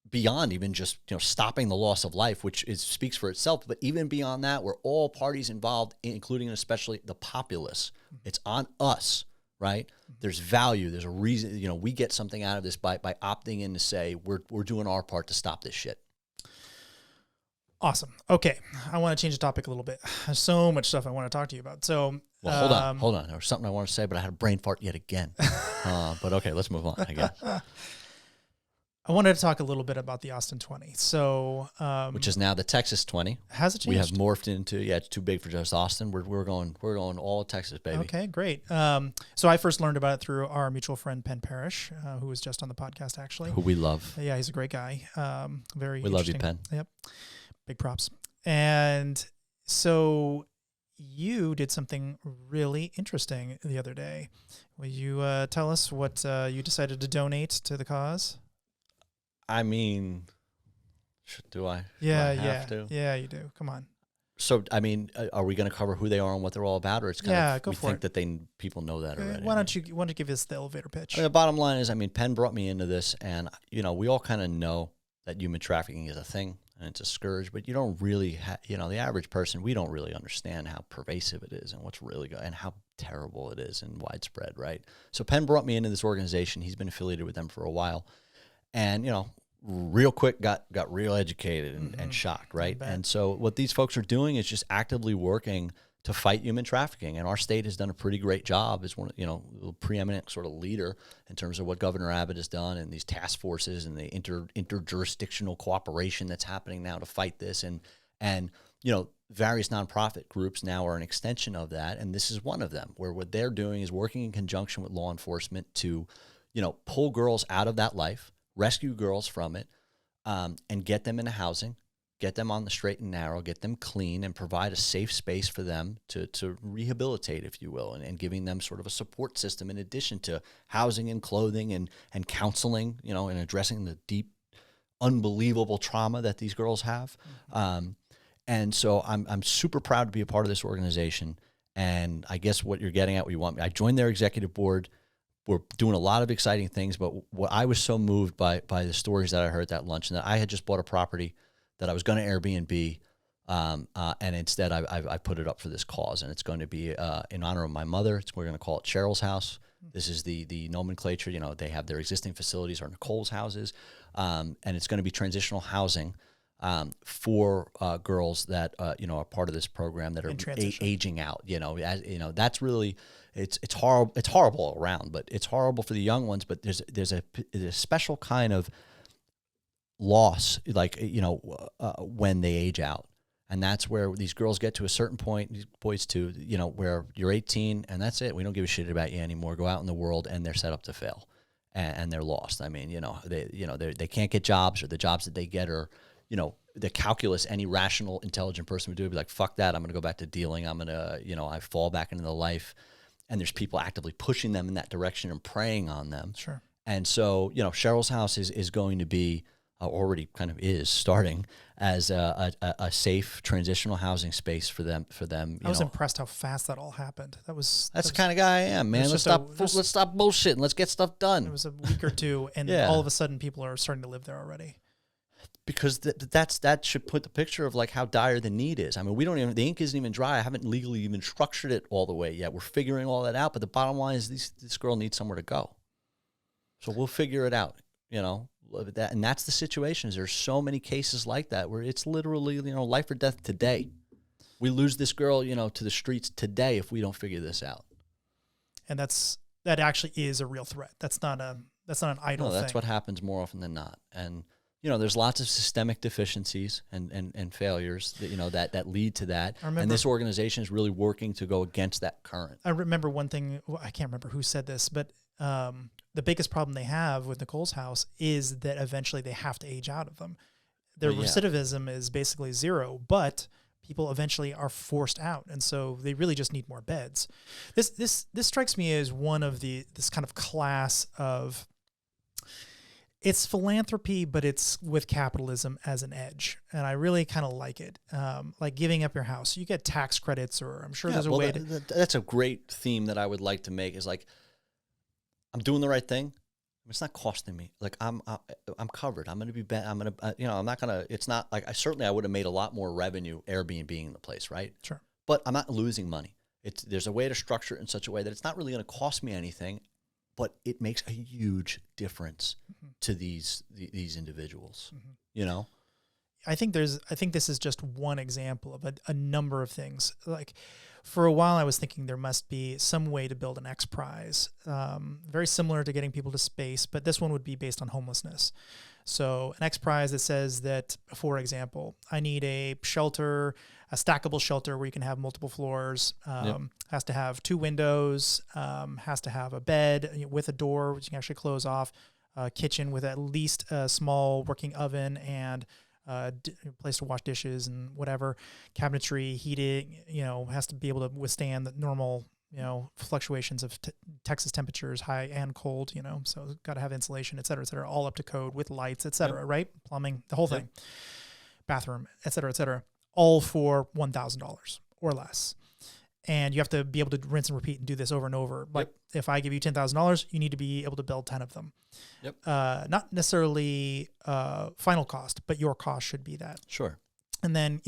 beyond even just stopping the loss of life, which speaks for itself, but even beyond that, where all parties involved, including and especially the populace, it's on us, right? There's value. There's a reason. We get something out of this by opting in to say we're doing our part to stop this shit. Awesome. Okay, I want to change the topic a little bit. There's so much stuff I want to talk to you about. So, hold on. There was something I want to say, but I had a brain fart yet again. But okay, let's move on, I guess. I I wanted to talk a little bit about the Austin 20. So, which is now the Texas 20. Has it changed? We have morphed into, it's too big for just Austin. We're going all Texas, baby. Okay, great. So I first learned about it through our mutual friend Penn Parrish, who was just on the podcast actually. Who we love. Yeah, he's a great guy. We love you, Penn. Yep. Big props. And so you did something really interesting the other day. Will you tell us what you decided to donate to the cause? I mean, do I? Yeah, do I have to? Yeah, you do. Come on. So, I mean, are we going to cover who they are and what they're all about, or it's kind of go we for think it. that people know that already? Why don't you give us the elevator pitch? I mean, the bottom line is, Penn brought me into this, and we all kind of know that human trafficking is a thing and it's a scourge, but you don't really, the average person, we don't really understand how pervasive it is and what's really good and how terrible it is and widespread, right? So Penn brought me into this organization. He's been affiliated with them for a while, and real quick got real educated and shocked, right? And so what these folks are doing is just actively working to fight human trafficking, and our state has done a pretty great job as one, the preeminent sort of leader in terms of what Governor Abbott has done and these task forces and the interjurisdictional cooperation that's happening now to fight this, and various nonprofit groups now are an extension of that, and this is one of them, where what they're doing is working in conjunction with law enforcement to, pull girls out of that life, rescue girls from it, and get them into housing, get them on the straight and narrow, get them clean, and provide a safe space for them to rehabilitate, if you will, and giving them sort of a support system in addition to housing and clothing and counseling, and addressing the deep, unbelievable trauma that these girls have. And so I'm super proud to be a part of this organization. And I guess what you're getting at, what you want me, I joined their executive board. We're doing a lot of exciting things, but what I was so moved by the stories that I heard at that lunch, and that I had just bought a property that I was going to Airbnb, and instead I put it up for this cause, and it's going to be in honor of my mother. We're going to call it Cheryl's house. This is the nomenclature. They have their existing facilities are Nicole's houses, and it's going to be transitional housing for girls that are part of this program that are aging out. That's really it's horrible. It's horrible all around, but it's horrible for the young ones. But there's a special kind of loss, like when they age out, and that's where these girls get to a certain point. These boys too, where you're 18 and that's it. We don't give a shit about you anymore. Go out in the world, and they're set up to fail, and they're lost. I mean, they can't get jobs, or the jobs that they get are, the calculus any rational, intelligent person would do would be like, fuck that, I'm going to go back to dealing. I'm going to, I fall back into the life. And there's people actively pushing them in that direction and preying on them. Sure. And so, Cheryl's house is going to be, already kind of is starting as a safe transitional housing space for them. I was impressed how fast that all happened. That's the kind of guy I am, man. Let's stop bullshitting. Let's get stuff done. It was a week or two, and all of a sudden people are starting to live there already. Because that should put the picture of like how dire the need is. I mean, the ink isn't even dry. I haven't legally even structured it all the way yet. We're figuring all that out. But the bottom line is this girl needs somewhere to go. So we'll figure it out, and that's the situation. Is there's so many cases like that where it's literally, life or death today. We lose this girl, to the streets today if we don't figure this out. And that actually is a real threat. That's not an idle thing. That's what happens more often than not. And there's lots of systemic deficiencies and failures that, that lead to that. And this organization is really working to go against that current. I remember one thing, I can't remember who said this, but the biggest problem they have with Nicole's house is that eventually they have to age out of them. Their recidivism is basically zero, but people eventually are forced out. And so they really just need more beds. This strikes me as one of this kind of class of, it's philanthropy, but it's with capitalism as an edge. And I really kind of like it. Like giving up your house. You get tax credits, or I'm sure there's a way to... That's a great theme that I would like to make, is like, I'm doing the right thing. It's not costing me. Like I'm covered. I'm going to be, I'm going to, I'm not going to, it's not like, I would have made a lot more revenue Airbnb in the place, right? Sure. But I'm not losing money. There's a way to structure it in such a way that it's not really going to cost me anything, but it makes a huge difference to these individuals, I think this is just one example of a number of things. Like for a while I was thinking there must be some way to build an X Prize, very similar to getting people to space, but this one would be based on homelessness. So an X prize that says that, for example, I need a shelter, a stackable shelter where you can have multiple floors, has to have 2 windows, has to have a bed with a door, which you can actually close off, kitchen with at least a small working oven and place to wash dishes and whatever, cabinetry, heating, has to be able to withstand the normal, fluctuations of Texas temperatures, high and cold, so it's got to have insulation, et cetera, all up to code with lights, et cetera, right? Plumbing, the whole thing, bathroom, et cetera, all for $1,000 or less. And you have to be able to rinse and repeat and do this over and over. Like if I give you $10,000, you need to be able to build 10 of them. Not necessarily final cost, but your cost should be that. Sure. And then,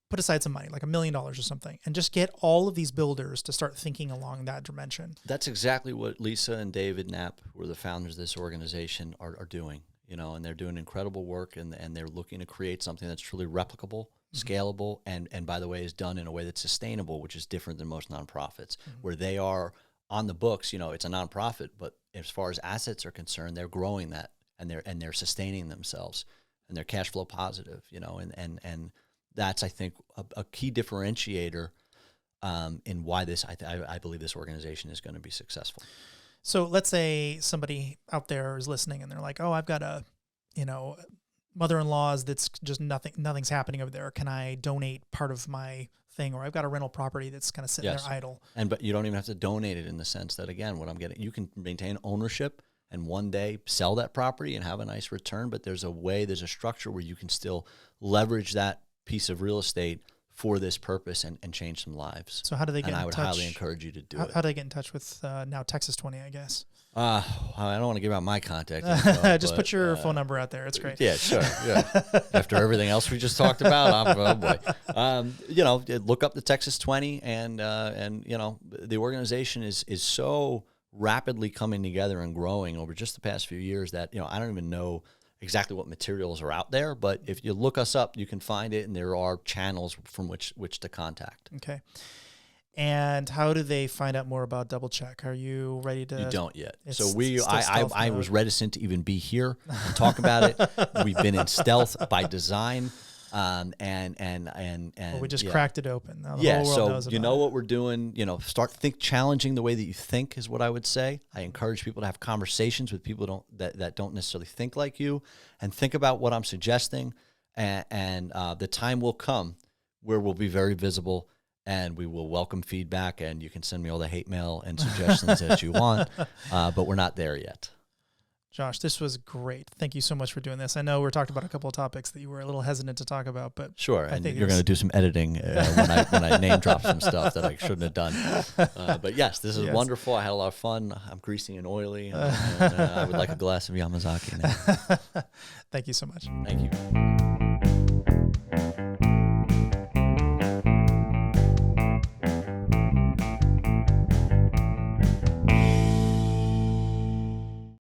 put aside some money, like $1 million or something, and just get all of these builders to start thinking along that dimension. That's exactly what Lisa and David Knapp, who are the founders of this organization, are doing. And they're doing incredible work, and they're looking to create something that's truly replicable, scalable, and by the way, is done in a way that's sustainable, which is different than most nonprofits, where they are on the books. It's a nonprofit, but as far as assets are concerned, they're growing that, and they're sustaining themselves, and they're cash flow positive. And that's, I think, a key differentiator in why I believe this organization is going to be successful. So let's say somebody out there is listening and they're like, oh, I've got a, mother-in-law's that's just nothing's happening over there. Can I donate part of my thing? Or I've got a rental property that's kind of sitting there idle. But you don't even have to donate it, in the sense that, again, what I'm getting, you can maintain ownership and one day sell that property and have a nice return. But there's a structure where you can still leverage that piece of real estate for this purpose and change some lives. So how do they get in touch? And I would highly encourage you to do it. How do they get in touch with now Texas 20, I guess? I don't want to give out my contact info. Just put your phone number out there. It's great. Yeah, sure. Yeah. After everything else we just talked about, oh boy. Look up the Texas 20, and the organization is so rapidly coming together and growing over just the past few years that I don't even know exactly what materials are out there, but if you look us up, you can find it, and there are channels from which to contact. Okay. And how do they find out more about Doublecheck? Are you ready to? You don't yet. So I was reticent to even be here and talk about it. We've been in stealth by design. Well, we just cracked it open. Now the whole world knows about it. What we're doing. Start challenging the way that you think is what I would say. I encourage people to have conversations with people that don't necessarily think like you, and think about what I'm suggesting. And the time will come where we'll be very visible, and we will welcome feedback. And you can send me all the hate mail and suggestions that you want, but we're not there yet. Josh, this was great. Thank you so much for doing this. I know we talked about a couple of topics that you were a little hesitant to talk about, but sure. And you're going to do some editing when I name drop some stuff that I shouldn't have done. But yes, this is wonderful. I had a lot of fun. I'm greasy and oily, and I would like a glass of Yamazaki now. Thank you so much. Thank you.